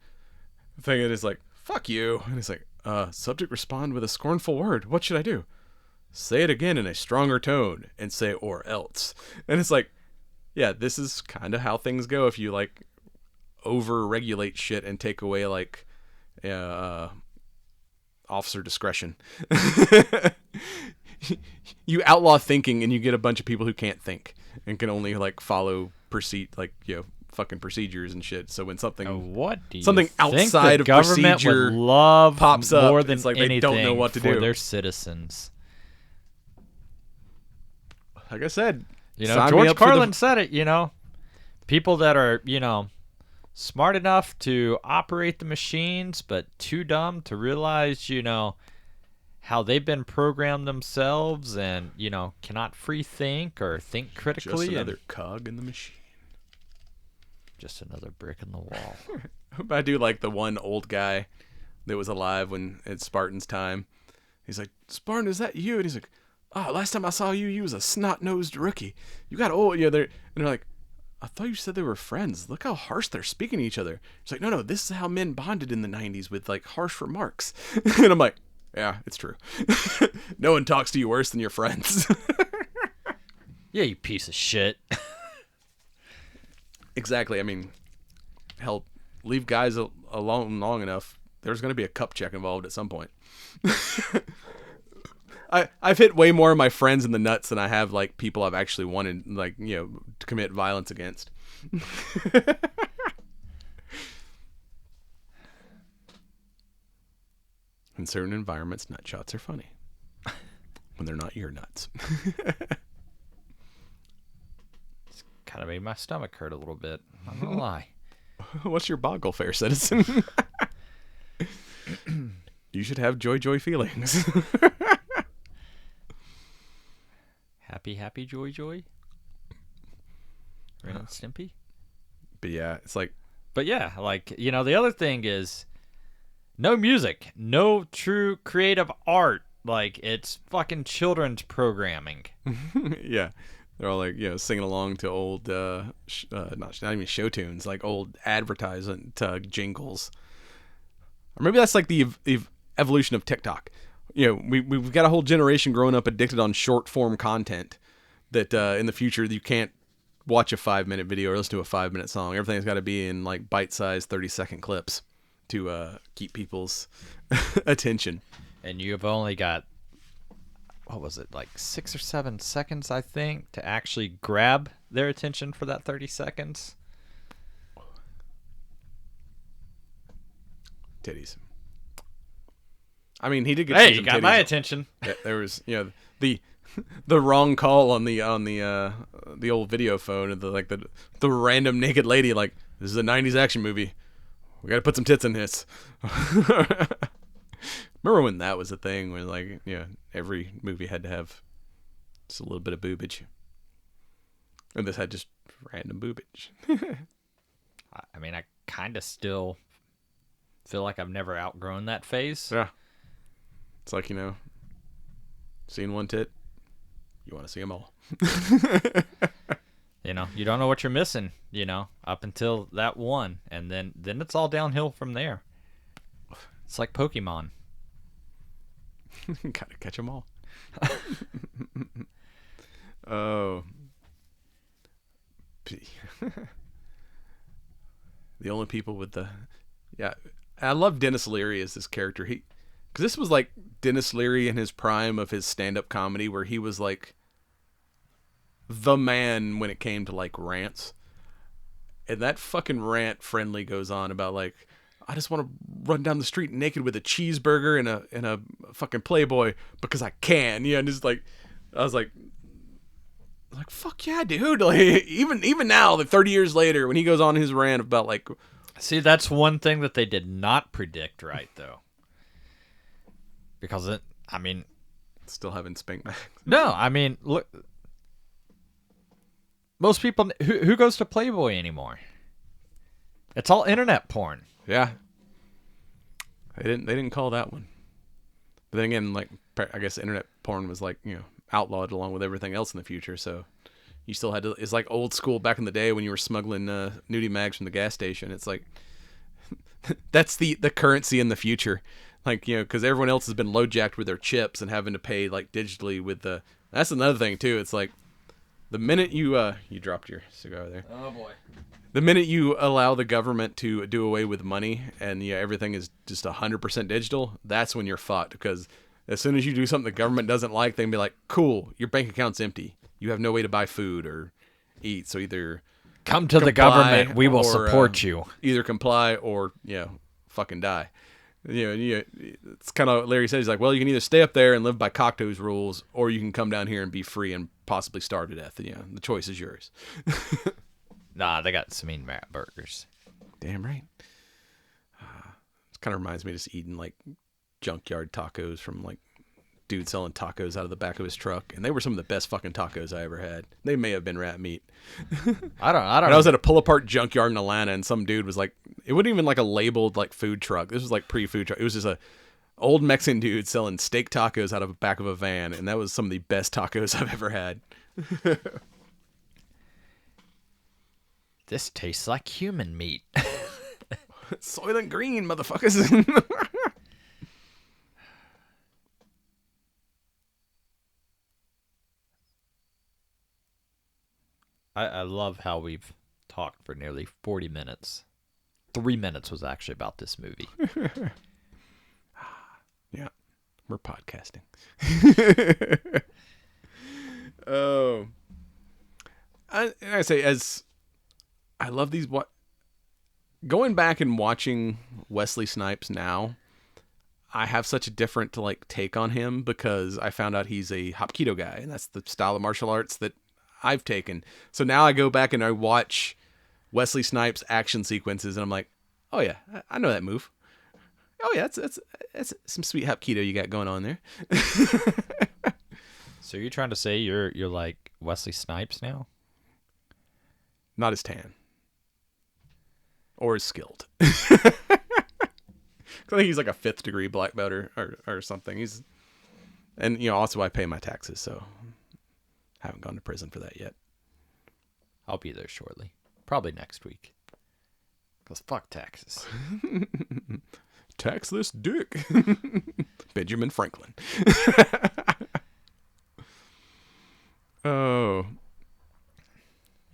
The thing is like, fuck you. And he's like, subject respond with a scornful word. What should I do? Say it again in a stronger tone and say or else. And it's like, yeah, this is kind of how things go if you like over regulate shit and take away like officer discretion. You outlaw thinking and you get a bunch of people who can't think and can only like follow fucking procedures and shit. So when something something outside of procedure would love pops up, more than it's like anything they don't know what to for do. their citizens. Like I said, you know, George Carlin said it, you know, people that are, you know, smart enough to operate the machines, but too dumb to realize, you know, how they've been programmed themselves and, you know, cannot free think or think critically. Just another cog in the machine. Just another brick in the wall. I do like the one old guy that was alive when it's Spartan's time. He's like, Spartan, is that you? And he's like, oh, last time I saw you, you was a snot-nosed rookie. You got old. Yeah, they're like, I thought you said they were friends. Look how harsh they're speaking to each other. It's like, no, this is how men bonded in the 90s with like harsh remarks. And I'm like, yeah, it's true. No one talks to you worse than your friends. Yeah, you piece of shit. Exactly. I mean, hell, leave guys alone long enough. There's going to be a cup check involved at some point. I've hit way more of my friends in the nuts than I have like people I've actually wanted, like, you know, to commit violence against. In certain environments, nut shots are funny when they're not your nuts. It's kind of made my stomach hurt a little bit. I'm not gonna lie. What's your boggle, fair citizen? You should have joy feelings. Happy, joy. Ren and Stimpy. But yeah, it's like... But yeah, like, you know, the other thing is no music, no true creative art. Like, it's fucking children's programming. Yeah. They're all like, you know, singing along to old, not even show tunes, like old advertisement jingles. Or maybe that's like the evolution of TikTok. You know, we've got a whole generation growing up addicted on short form content that in the future you can't watch a 5-minute video or listen to a 5-minute song. Everything's got to be in like bite-sized 30-second clips to keep people's attention. And you've only got, what was it, like 6 or 7 seconds, I think, to actually grab their attention for that 30 seconds. Titties. I mean, he did get. Hey, you got my attention. Yeah, there was, you know, the wrong call on the old video phone, and the random naked lady. Like, this is a '90s action movie. We got to put some tits in this. Remember when that was a thing? When like, you know, every movie had to have just a little bit of boobage, and this had just random boobage. I mean, I kind of still feel like I've never outgrown that phase. Yeah. It's like, you know, seeing one tit, you want to see them all. You know, you don't know what you're missing, you know, up until that one. And then it's all downhill from there. It's like Pokemon. Gotta catch them all. Oh. The only people with the... Yeah. I love Dennis Leary as this character. Because this was like Dennis Leary in his prime of his stand-up comedy, where he was like the man when it came to like rants. And that fucking rant Friendly goes on about like, I just want to run down the street naked with a cheeseburger and a fucking Playboy because I can. Yeah, and just like, I was like, fuck yeah, dude. Like, even now, like 30 years later, when he goes on his rant about like... See, that's one thing that they did not predict right, though. Because I mean... Still having Spank Max. No, I mean, look, Most people who goes to Playboy anymore? It's all internet porn. Yeah. They didn't call that one. But then again, like, I guess internet porn was like, outlawed along with everything else in the future. So you still had to. It's like old school back in the day when you were smuggling nudie mags from the gas station. It's like that's the currency in the future. Like, because everyone else has been low jacked with their chips and having to pay like digitally with the. That's another thing too. It's like the minute you dropped your cigar there. Oh boy. The minute you allow the government to do away with money and everything is just 100% digital, that's when you're fucked. Because as soon as you do something the government doesn't like, they can be like, "Cool, your bank account's empty. You have no way to buy food or eat. So either come to the government, we will support you. Either comply or fucking die." It's kind of Larry said. He's like, "Well, you can either stay up there and live by Cocteau's rules, or you can come down here and be free and possibly starve to death. The choice is yours." Nah, they got some mean burgers. Damn right. It kind of reminds me of just eating like junkyard tacos from like dude selling tacos out of the back of his truck, and they were some of the best fucking tacos I ever had. They may have been rat meat. I don't. I was at a pull apart junkyard in Atlanta, and some dude was like, it wasn't even like a labeled like food truck. This was like pre-food truck. It was just a old Mexican dude selling steak tacos out of the back of a van, and that was some of the best tacos I've ever had. This tastes like human meat. Soylent Green, motherfuckers. I love how we've talked for nearly 40 minutes. 3 minutes was actually about this movie. Yeah, we're podcasting. Oh, I say, as I love these. Going back and watching Wesley Snipes now, I have such a different take on him because I found out he's a Hapkido guy, and that's the style of martial arts that I've taken. So now I go back and I watch Wesley Snipes action sequences, and I'm like, oh yeah, I know that move. Oh yeah, that's some sweet Hapkido you got going on there. So you're trying to say you're like Wesley Snipes now? Not as tan. Or as skilled. I think he's like a 5th degree black belt or something. And also I pay my taxes, so haven't gone to prison for that yet. I'll be there shortly. Probably next week. Because fuck taxes. Tax this dick. Benjamin Franklin. Oh.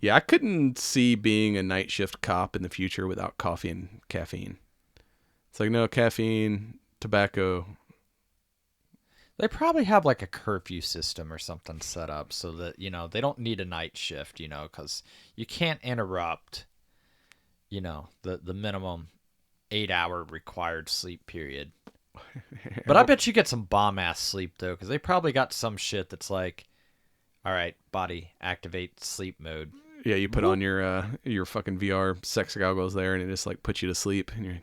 Yeah, I couldn't see being a night shift cop in the future without coffee and caffeine. It's like, no, caffeine, tobacco. They probably have like a curfew system or something set up so that, they don't need a night shift, because you can't interrupt, the minimum 8-hour required sleep period. But I bet you get some bomb-ass sleep, though, because they probably got some shit that's like, all right, body, activate sleep mode. Yeah, you put on your fucking VR sex goggles there, and it just puts you to sleep, and you're...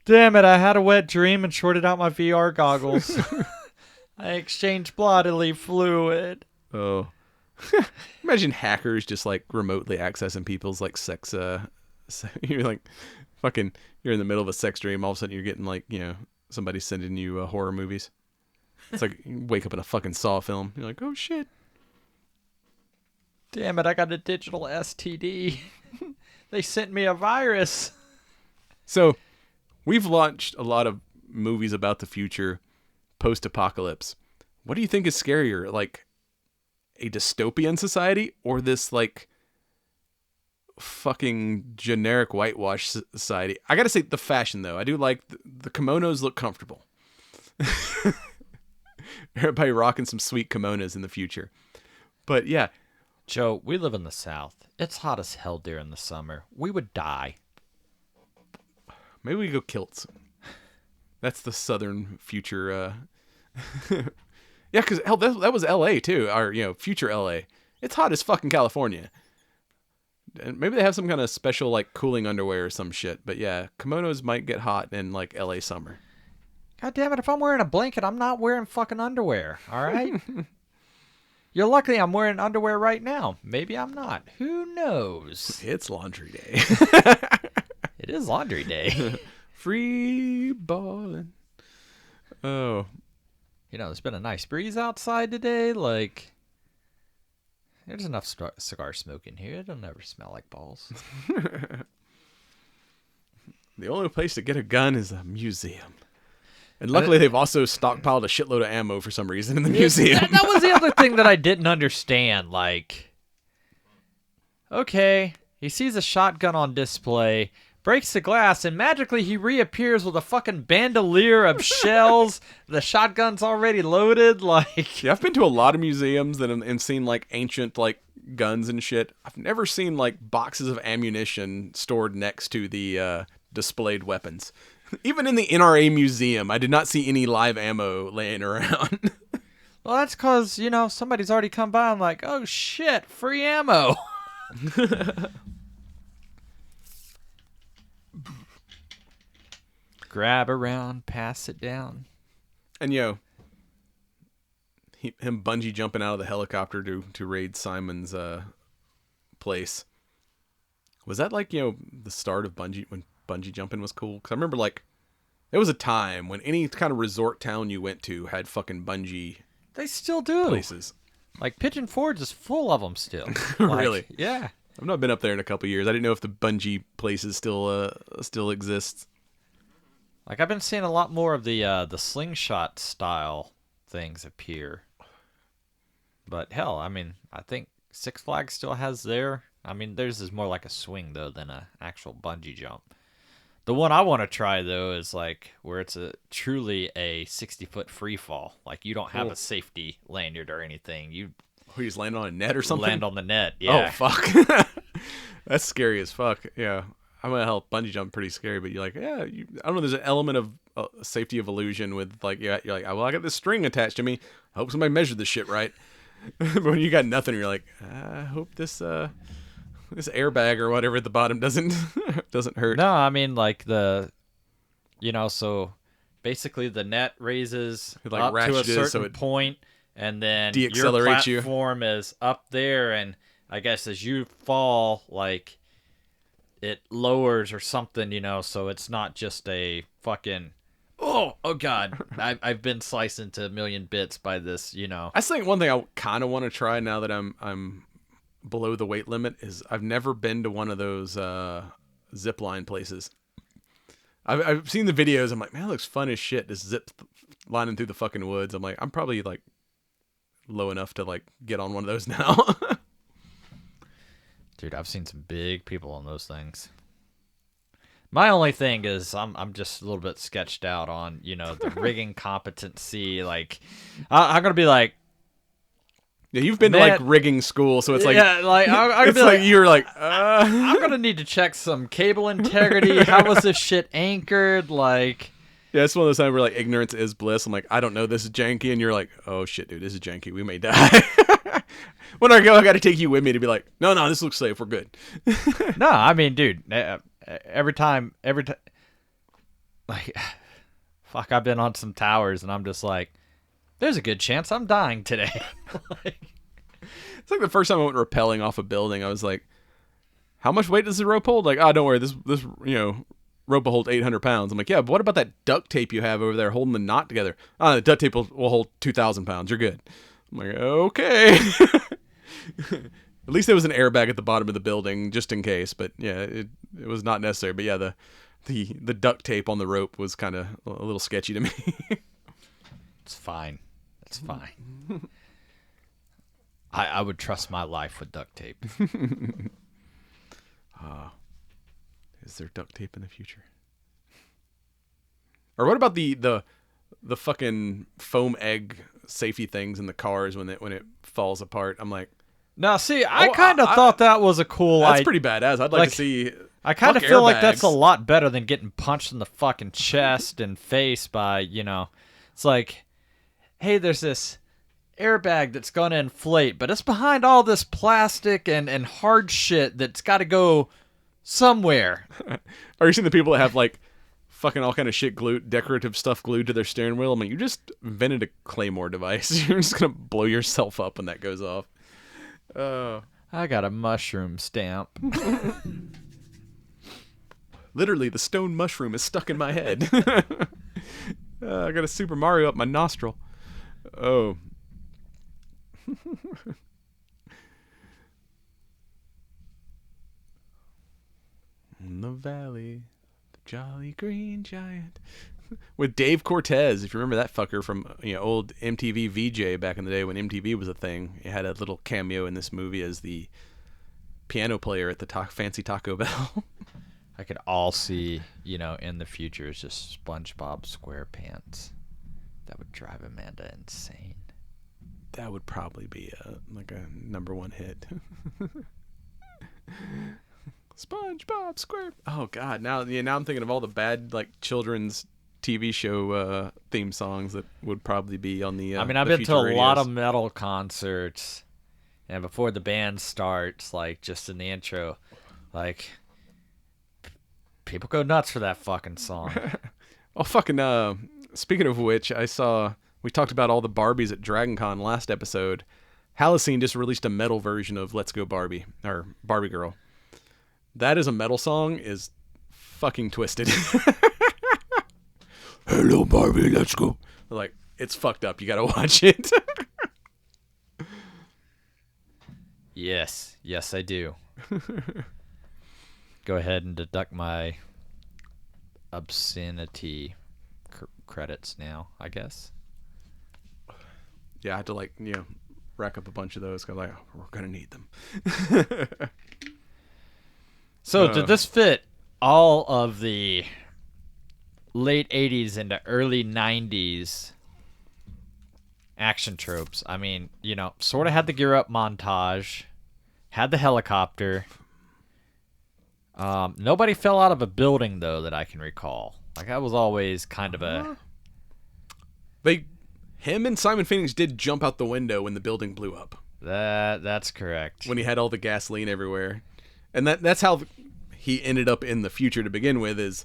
Damn it, I had a wet dream and shorted out my VR goggles. I exchanged bodily fluid. Oh. Imagine hackers just remotely accessing people's sex. You're you're in the middle of a sex dream. All of a sudden you're getting somebody sending you horror movies. It's like you wake up in a fucking Saw film. You're like, oh shit. Damn it, I got a digital STD. They sent me a virus. So, we've launched a lot of movies about the future, post-apocalypse. What do you think is scarier? A dystopian society or this fucking generic whitewash society? I gotta say the fashion though. I do like the kimonos look comfortable. Everybody rocking some sweet kimonos in the future. But yeah. Joe, we live in the South. It's hot as hell during the summer. We would die. Maybe we go kilts. That's the southern future. Yeah, because hell, that was L.A. too, or future L.A. It's hot as fucking California. And maybe they have some kind of special cooling underwear or some shit. But yeah, kimonos might get hot in L.A. summer. God damn it! If I'm wearing a blanket, I'm not wearing fucking underwear. All right. You're lucky I'm wearing underwear right now. Maybe I'm not. Who knows? It's laundry day. It is laundry day. Free balling. Oh. There's been a nice breeze outside today. Like, there's enough cigar smoke in here. It'll never smell like balls. The only place to get a gun is a museum. And luckily, they've also stockpiled a shitload of ammo for some reason in the museum. That was the other thing that I didn't understand. Like, okay, he sees a shotgun on display, breaks the glass, and magically he reappears with a fucking bandolier of shells. The shotgun's already loaded. Like, Yeah, I've been to a lot of museums and seen like ancient like guns and shit. I've never seen like boxes of ammunition stored next to the displayed weapons. Even in the NRA museum, I did not see any live ammo laying around. well, that's because, somebody's already come by and like, oh shit, free ammo. Grab around, pass it down. And him bungee jumping out of the helicopter to raid Simon's place. Was that like, the start of when bungee jumping was cool? Because I remember like there was a time when any kind of resort town you went to had fucking bungee They still do. places. Like Pigeon Forge is full of them still. Really? Yeah. I've not been up there in a couple years. I didn't know if the bungee places still exist. Like I've been seeing a lot more of the slingshot style things appear. But hell, I mean, I think Six Flags still has their. I mean, theirs is more like a swing though than an actual bungee jump. The one I want to try though is like where it's truly a 60-foot free fall. Like you don't have a safety lanyard or anything. You just land on a net or something? land on the net. Yeah. Oh fuck. That's scary as fuck. Yeah. I'm gonna help bungee jump pretty scary, but you're like, yeah, I don't know. There's an element of safety of illusion with like, yeah, you're like, well, I got this string attached to me. I hope somebody measured this shit right. But when you got nothing, you're like, I hope this airbag or whatever at the bottom doesn't hurt. No, I mean like so basically the net raises It, like, up to a ratchets certain so it point, and then your deaccelerates you. platform is up there, and I guess as you fall, like it lowers or something, so it's not just a fucking oh god, I've been sliced into a million bits by this, I think one thing I kind of want to try now that I'm below the weight limit is I've never been to one of those zip line places. I've seen the videos. I'm like, man, that looks fun as shit. This zip lining through the fucking woods. I'm like, I'm probably like low enough to like get on one of those now. Dude, I've seen some big people on those things. My only thing is I'm just a little bit sketched out on, the rigging competency. Like, I'm going to be like, yeah, you've been to like rigging school, so it's like, yeah, like I'm it's like you're like, I'm going to need to check some cable integrity. How was this shit anchored? Like, yeah, it's one of those times where like ignorance is bliss. I'm like, I don't know, this is janky, and you're like, oh shit, dude, this is janky. We may die. When I go, I got to take you with me to be like, no, this looks safe. We're good. No, I mean, dude, every time, like, fuck, I've been on some towers, and I'm just like, there's a good chance I'm dying today. It's like the first time I went rappelling off a building, I was like, how much weight does the rope hold? Like, oh, don't worry, this rope will hold 800 pounds. I'm like, yeah, but what about that duct tape you have over there holding the knot together? The duct tape will hold 2,000 pounds. You're good. I'm like, okay. At least there was an airbag at the bottom of the building just in case. But yeah, it was not necessary. But yeah, the duct tape on the rope was kind of a little sketchy to me. It's fine. It's fine. I would trust my life with duct tape. Is there duct tape in the future? Or what about the fucking foam egg safety things in the cars when it falls apart? I'm like, now see, I kind of thought that was a cool idea. That's pretty badass. I'd like to see. I kind of feel like that's a lot better than getting punched in the fucking chest and face by, it's like, hey, there's this airbag that's going to inflate, but it's behind all this plastic and hard shit that's got to go somewhere. Are you seeing the people that have like fucking all kind of shit glued, decorative stuff glued to their steering wheel. I'm like, you just invented a Claymore device. You're just gonna blow yourself up when that goes off. I got a mushroom stamp. Literally, the stone mushroom is stuck in my head. I got a Super Mario up my nostril. Oh. In the valley, the jolly green giant. With Dave Cortez, if you remember that fucker from old MTV VJ back in the day when MTV was a thing. He had a little cameo in this movie as the piano player at the fancy Taco Bell. I could all see, in the future is just SpongeBob SquarePants. That would drive Amanda insane. That would probably be a #1 hit. SpongeBob SquarePants. Oh God! Now I'm thinking of all the bad children's TV show theme songs that would probably be on the. I've the been future to a radios. lot of metal concerts, and before the band starts, just in the intro, people go nuts for that fucking song. Oh fucking! Speaking of which, we talked about all the Barbies at Dragon Con last episode. Halocene just released a metal version of "Let's Go Barbie" or "Barbie Girl." That is a metal song, is fucking twisted. Hello, Barbie, let's go. It's fucked up. You gotta watch it. Yes, I do. Go ahead and deduct my obscenity credits now, I guess. Yeah, I had to rack up a bunch of those because we're gonna need them. So did this fit all of the late 80s into early 90s action tropes? I mean, sort of had the gear up montage, had the helicopter. Nobody fell out of a building, though, that I can recall. That was always kind of a... Him and Simon Phoenix did jump out the window when the building blew up. That's correct. When he had all the gasoline everywhere. And that's how he ended up in the future to begin with, is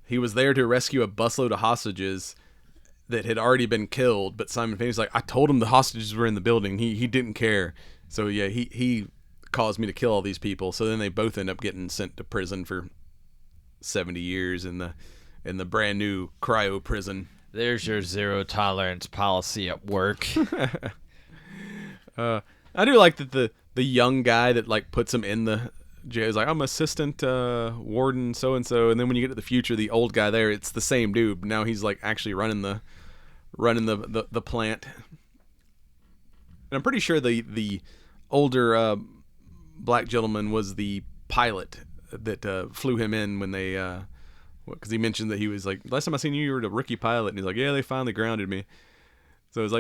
he was there to rescue a busload of hostages that had already been killed, but Simon Phoenix I told him the hostages were in the building. He didn't care. So yeah, he caused me to kill all these people. So then they both end up getting sent to prison for 70 years in the brand new cryo prison. There's your zero tolerance policy at work. I do like that the young guy that puts him in the jail is I'm assistant warden so and so, and then when you get to the future, the old guy there, it's the same dude. Now he's actually running the plant. And I'm pretty sure the older black gentleman was the pilot that flew him in when they because he mentioned that he was last time I seen you were a rookie pilot, and he's yeah, they finally grounded me. So it's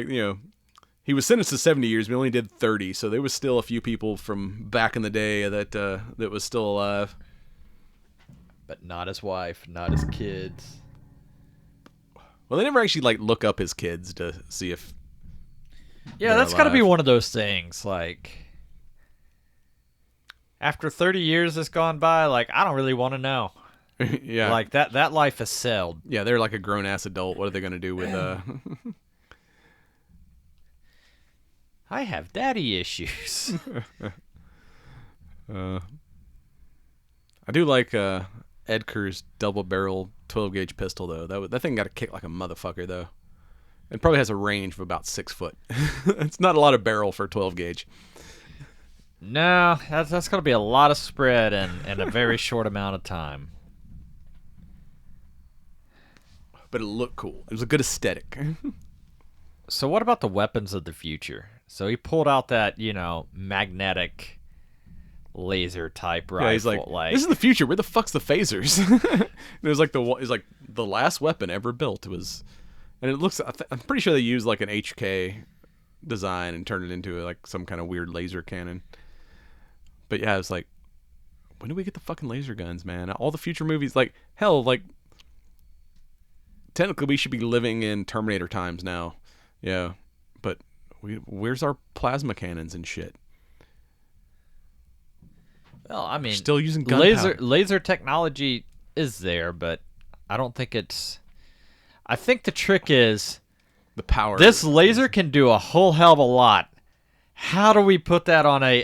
he was sentenced to 70 years, but only did 30, so there was still a few people from back in the day that was still alive. But not his wife, not his kids. Well, they never actually look up his kids to see if yeah, that's got to be one of those things. After 30 years has gone by, I don't really want to know. Yeah. That life has sailed. Yeah, they're a grown-ass adult. What are they going to do with... I have daddy issues. I do like Ed Kerr's double-barrel 12-gauge pistol, though. That thing got to kick like a motherfucker, though. It probably has a range of about 6 foot. It's not a lot of barrel for 12-gauge. No, that's going to be a lot of spread in a very short amount of time. But it looked cool. It was a good aesthetic. So what about the weapons of the future? So he pulled out that, magnetic laser type rifle. Yeah, he's this is the future. Where the fuck's the phasers? It was the last weapon ever built. It was, and it looks. I'm pretty sure they used an HK design and turned it into some kind of weird laser cannon. But yeah, it's when do we get the fucking laser guns, man? All the future movies, hell, technically we should be living in Terminator times now. Yeah, but where's our plasma cannons and shit? Well, I mean, still using gunpowder. laser technology is there, but I don't think it's. I think the trick is The power. this laser can do a whole hell of a lot. How do we put that on a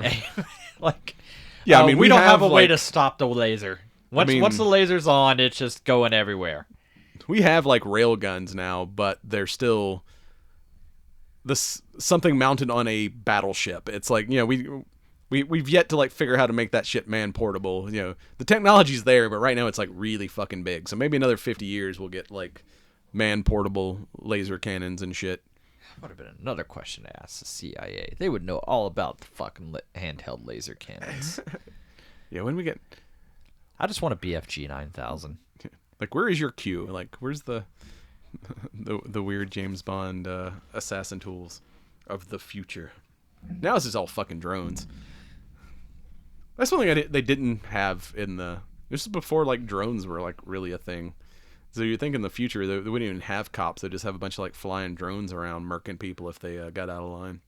like? Yeah, I mean, we don't have a way like, to stop the laser. Once mean- once the laser's on, it's just going everywhere. we have like rail guns now, but they're still something mounted on a battleship. It's like, you know, we've yet to like figure out how to make that shit man portable. You know, the technology's there, but right now it's like really fucking big. So maybe another 50 years we'll get like man portable laser cannons and shit. Would have been another question to ask the CIA. They would know all about the fucking handheld laser cannons. Yeah, when we get I just want a BFG 9000. like, where is your Q? Like, where's the weird James Bond assassin tools of the future? Now this is all fucking drones. That's one thing they didn't have in the. This is before like drones were like really a thing. So you think in the future they wouldn't even have cops; they just have a bunch of like flying drones around murking people if they got out of line.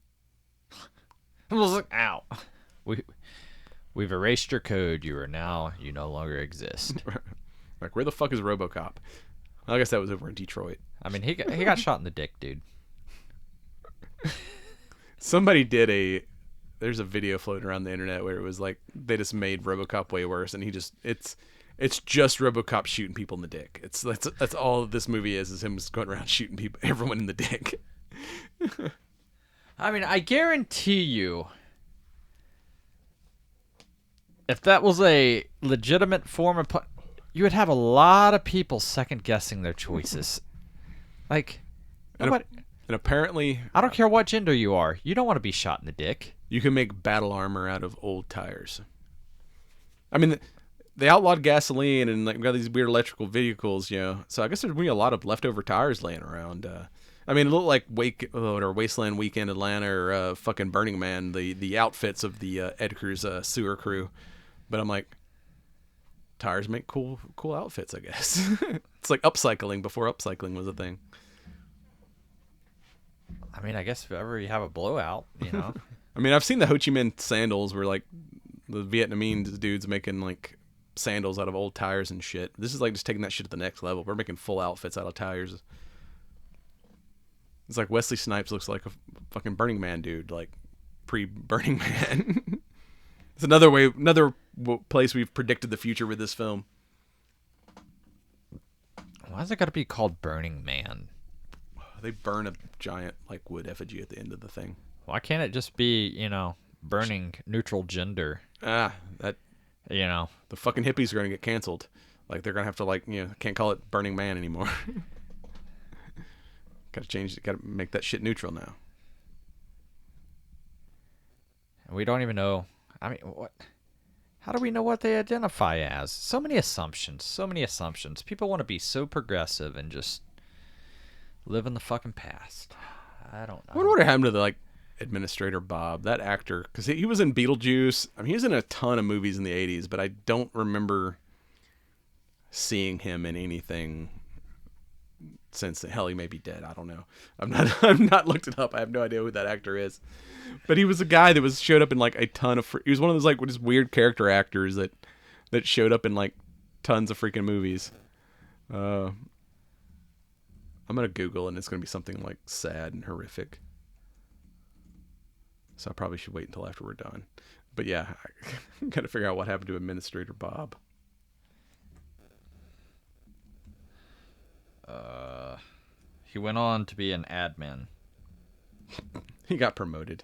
I was like, ow. We've erased your code. You no longer exist. Like, where the fuck is RoboCop? I guess that was over in Detroit. I mean, he got shot in the dick, dude. Somebody did there's a video floating around the internet where it was like they just made RoboCop way worse, and it's just RoboCop shooting people in the dick. That's all this movie is him just going around shooting everyone in the dick. I mean, I guarantee you, if that was a legitimate form of, you would have a lot of people second guessing their choices. Like, And apparently, I don't care what gender you are, you don't want to be shot in the dick. you can make battle armor out of old tires. I mean, they outlawed gasoline and like got these weird electrical vehicles, you know. So I guess there's gonna be a lot of leftover tires laying around. I mean, it looked like Wasteland Weekend Atlanta or fucking Burning Man, the outfits of the Ed Cruz sewer crew. But I'm like, tires make cool outfits, I guess. It's like upcycling before upcycling was a thing. I mean, I guess if ever you have a blowout, you know. I mean, I've seen the Ho Chi Minh sandals where like the Vietnamese dudes making like sandals out of old tires and shit. This is like just taking that shit to the next level. We're making full outfits out of tires. It's like Wesley Snipes looks like a fucking Burning Man dude, like pre-Burning Man. It's another place we've predicted the future with this film. Why's it got to be called Burning Man? They burn a giant like wood effigy at the end of the thing. Why can't it just be, you know, burning neutral gender? That You know, the fucking hippies are gonna get canceled. Like they're gonna have to like, you know, can't call it Burning Man anymore. Gotta change it. Gotta make that shit neutral now. we don't even know. I mean, what? How do we know what they identify as? So many assumptions. So many assumptions. People want to be so progressive and just live in the fucking past. I don't know. I wonder what happened to the like Administrator Bob, that actor, because he was in Beetlejuice. I mean, he was in a ton of movies in the '80s, but I don't remember seeing him in anything since. Hell, he may be dead. I don't know. I've not looked it up. I have no idea who that actor is. But he was a guy that showed up in like a ton of. He was one of those like just weird character actors that showed up in like tons of freaking movies. I'm gonna Google and it's gonna be something like sad and horrific. So I probably should wait until after we're done. But yeah, I gotta figure out what happened to Administrator Bob. He went on to be an admin. He got promoted.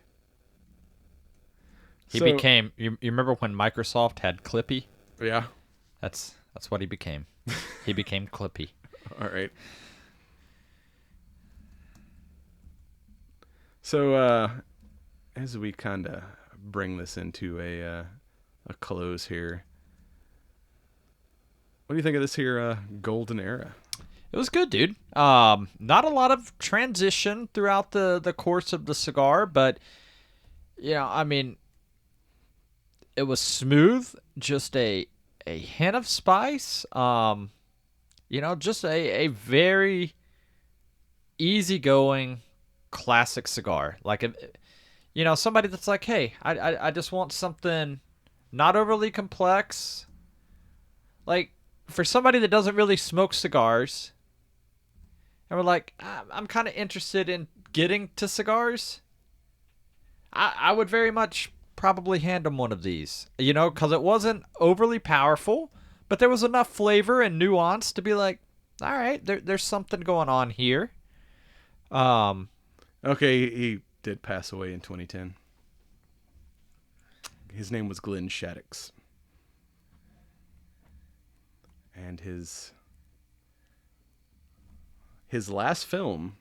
He became. You remember when Microsoft had Clippy? Yeah. That's what he became. He became Clippy. All right. So as we kind of bring this into a close here, what do you think of this here golden era? It was good, dude. Not a lot of transition throughout the course of the cigar, but you know, I mean, it was smooth. Just a hint of spice. You know, just a very easygoing classic cigar. Like, you know, somebody that's like, hey, I just want something not overly complex. Like, for somebody that doesn't really smoke cigars, and we're like, I'm kind of interested in getting to cigars, I would very much probably hand him one of these, because it wasn't overly powerful, but there was enough flavor and nuance to be like, all right, there's something going on here. Okay, he did pass away in 2010. His name was Glenn Shaddix. And his last film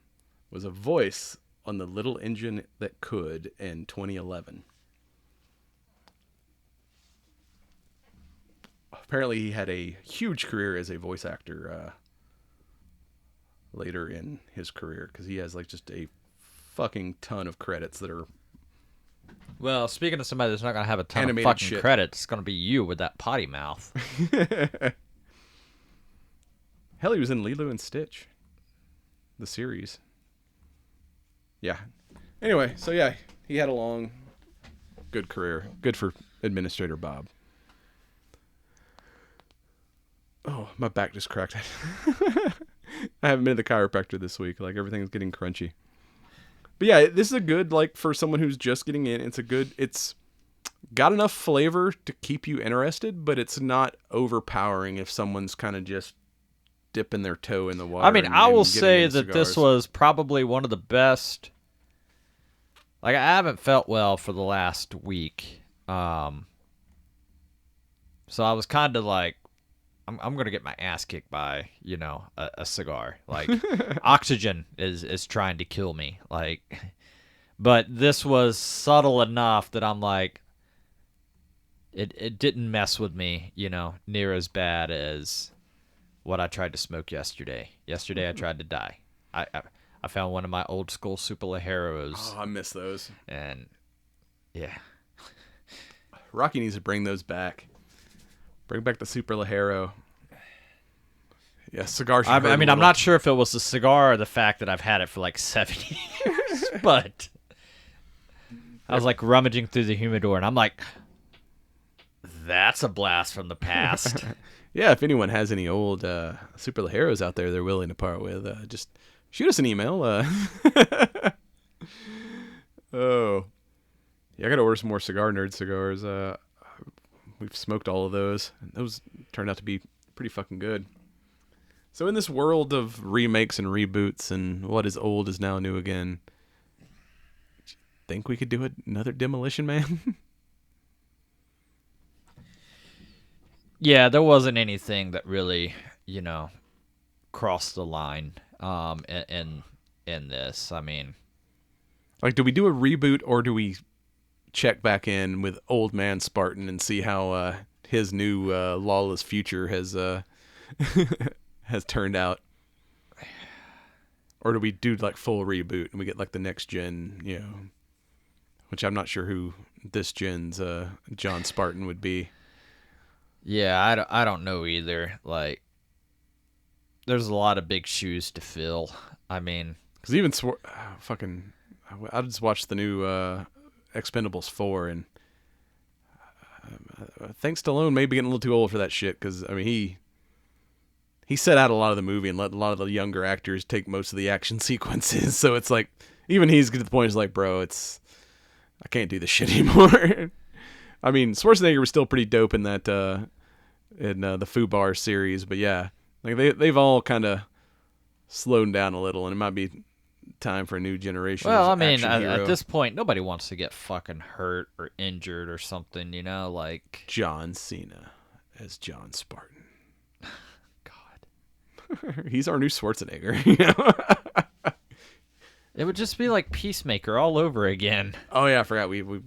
was a voice on The Little Engine That Could in 2011. Apparently he had a huge career as a voice actor later in his career, because he has like just a fucking ton of credits that are... Well, speaking of somebody that's not going to have a ton animated of fucking shit. credits, it's going to be you with that potty mouth. Hell, he was in Lilo and Stitch, the series. Yeah. Anyway, so yeah, he had a long, good career. Good for Administrator Bob. Oh, my back just cracked. I haven't been to the chiropractor this week. Like, everything's getting crunchy. But yeah, this is a good, like, for someone who's just getting in, it's got enough flavor to keep you interested, but it's not overpowering if someone's kind of just dipping their toe in the water. I mean, I will say that cigars. this was probably one of the best. Like, I haven't felt well for the last week. So I was kind of like, I'm going to get my ass kicked by, a cigar. Like, oxygen is trying to kill me. Like, but this was subtle enough that I'm like, it didn't mess with me, near as bad as what I tried to smoke yesterday. Yesterday I tried to die. I found one of my old school Super Ligeros. Oh, I miss those. And yeah. Rocky needs to bring those back. Bring back the Super Ligero. Yeah, cigars. I mean, I'm not sure if it was the cigar or the fact that I've had it for like 7 years, but I was like rummaging through the humidor and I'm like, that's a blast from the past. Yeah, if anyone has any old Super Ligeros out there they're willing to part with, just shoot us an email. Oh. Yeah, I got to order some more Cigar Nerd cigars. We've smoked all of those. Those turned out to be pretty fucking good. So in this world of remakes and reboots and what is old is now new again, think we could do another Demolition Man? Yeah, there wasn't anything that really, crossed the line in this. I mean, like, do we do a reboot or do we check back in with Old Man Spartan and see how his new lawless future has has turned out? Or do we do like full reboot and we get like the next gen, which I'm not sure who this gen's John Spartan would be. Yeah, I don't know either. Like, there's a lot of big shoes to fill. I mean, because even I just watched the new Expendables 4, and thanks to Stallone maybe getting a little too old for that shit. Because I mean, he set out a lot of the movie and let a lot of the younger actors take most of the action sequences. So it's like even he's to the point. He's like, bro, I can't do this shit anymore. I mean, Schwarzenegger was still pretty dope in that the Fubar series, but yeah, like they've all kind of slowed down a little, and it might be time for a new generation. Well, of I mean, action at hero. this point, nobody wants to get fucking hurt or injured or something, like John Cena as John Spartan. God. He's our new Schwarzenegger. It would just be like Peacemaker all over again. Oh yeah, I forgot we've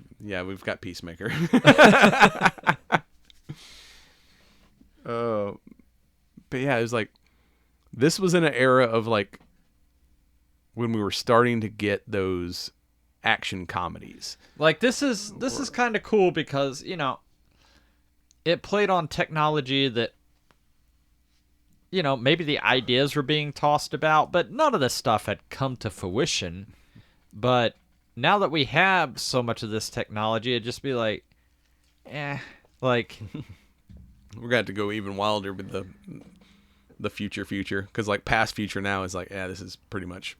got Peacemaker. But yeah, it was like this was in an era of like when we were starting to get those action comedies. Like this is kind of cool because it played on technology that maybe the ideas were being tossed about, but none of this stuff had come to fruition. But now that we have so much of this technology, it'd just be like, like, We're gonna have to go even wilder with the future, because like past future now is like, yeah, this is pretty much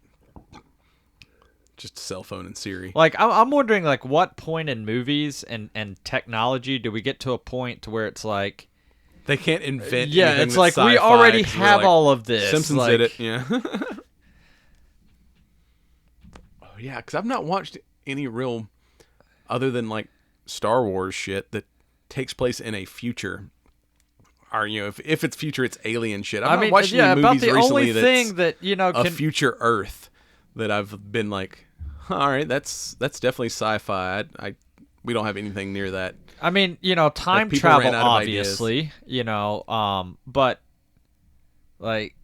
just a cell phone and Siri. Like, I'm wondering, like, what point in movies and technology do we get to a point to where it's like, they can't invent. yeah, anything it's that's like we sci-fi, already 'cause we're have like, all of this. Simpsons like, did it, yeah. Oh yeah, because I've not watched any real, other than like Star Wars shit that takes place in a future. Or, you know, if it's future, it's alien shit. I'm not watching any about movies the recently only thing that, you know, a future Earth that I've been like, all right, that's definitely sci-fi. We don't have anything near that. I mean, you know, time people ran travel, out of obviously, you know, but like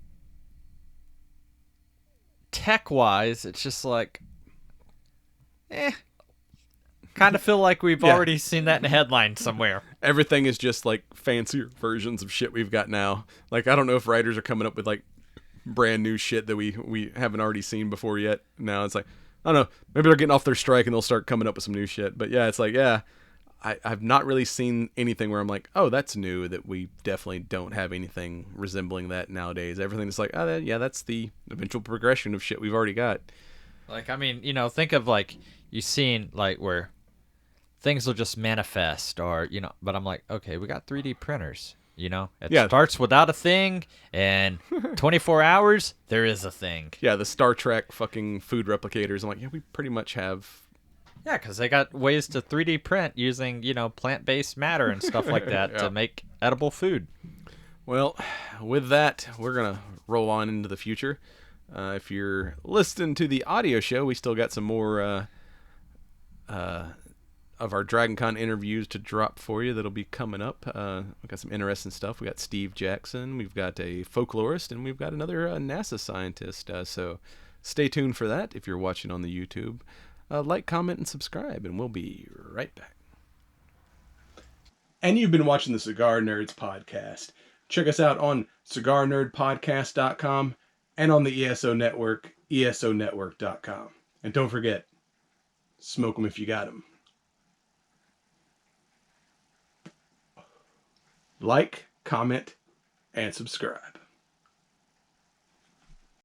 tech-wise, it's just like, kind of feel like we've Yeah. already seen that in a headline somewhere. Everything is just like fancier versions of shit we've got now. Like, I don't know if writers are coming up with like brand new shit that we haven't already seen before yet. Now it's like, I don't know, maybe they're getting off their strike and they'll start coming up with some new shit. But yeah, it's like, yeah, I've not really seen anything where I'm like, oh, that's new, that we definitely don't have anything resembling that nowadays. Everything's like, oh, yeah, that's the eventual progression of shit we've already got. Like, I mean, you know, think of like you've seen like where things will just manifest, or, you know, but I'm like, okay, we got 3D printers, you know, it starts without a thing, and 24 hours there is a thing. Yeah, the Star Trek fucking food replicators. I'm like, yeah, we pretty much have. Yeah, because they got ways to 3D print using, you know, plant-based matter and stuff like that to make edible food. Well, with that, we're going to roll on into the future. If you're listening to the audio show, we still got some more of our DragonCon interviews to drop for you that'll be coming up. We've got some interesting stuff. We got Steve Jackson, we've got a folklorist, and we've got another NASA scientist. So stay tuned for that if you're watching on the YouTube. Like, comment, and subscribe, and we'll be right back. And you've been watching the Cigar Nerds podcast. Check us out on cigarnerdpodcast.com and on the ESO Network, esonetwork.com. And don't forget, smoke them if you got them. Like, comment, and subscribe.